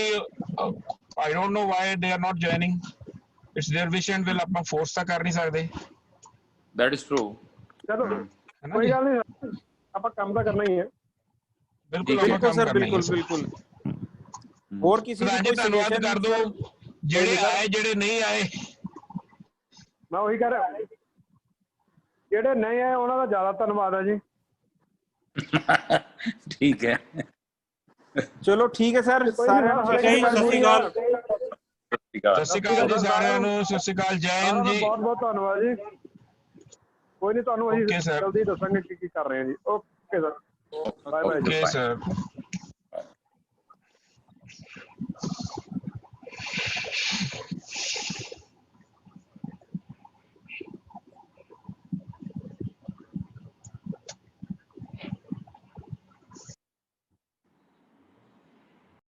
I don't know why they are not joining. It's their wish and will, ਆਪਾਂ ਫੋਰਸ ਤਾਂ ਕਰ ਨਹੀਂ ਸਕਦੇ। That is true. ਚਲੋ ਕੋਈ ਗੱਲ ਨਹੀਂ, ਆਪਾਂ ਕੰਮ ਤਾਂ ਕਰਨਾ ਹੀ ਹੈ। ਬਿਲਕੁਲ ਸਰ, ਬਿਲਕੁਲ। ਹੋਰ ਕਿਸੇ ਦੀ ਕੋਈ ਧੰਨਵਾਦ ਕਰ ਦੋ ਜਿਹੜੇ ਆਏ, ਜਿਹੜੇ ਨਹੀਂ ਆਏ। ਮੈਂ ਉਹੀ ਕਹਿ ਰਿਹਾ, ਜਿਹੜੇ ਨਹੀਂ ਆਏ ਉਹਨਾਂ ਦਾ ਜ਼ਿਆਦਾ ਧੰਨਵਾਦ ਹੈ ਜੀ। ਠੀਕ ਹੈ, ਚਲੋ ਠੀਕ ਹੈ ਸਰ। ਸਾਰਿਆਂ ਨੂੰ ਸਤਿ ਸ਼੍ਰੀ ਅਕਾਲ। ਸਤਿ ਸ਼੍ਰੀ ਅਕਾਲ ਜੀ ਸਾਰਿਆਂ ਨੂੰ, ਸਤਿ ਸ਼੍ਰੀ ਅਕਾਲ, ਜੈ ਹਿੰਦ ਜੀ। ਬਹੁਤ ਧੰਨਵਾਦ ਜੀ। ਕੋਈ ਨਹੀਂ, ਤੁਹਾਨੂੰ ਅਸੀਂ ਜਲਦੀ ਦੱਸਾਂਗੇ ਕੀ ਕਰ ਰਹੇ ਹਾਂ ਜੀ। Okay sir, bye bye. Okay sir.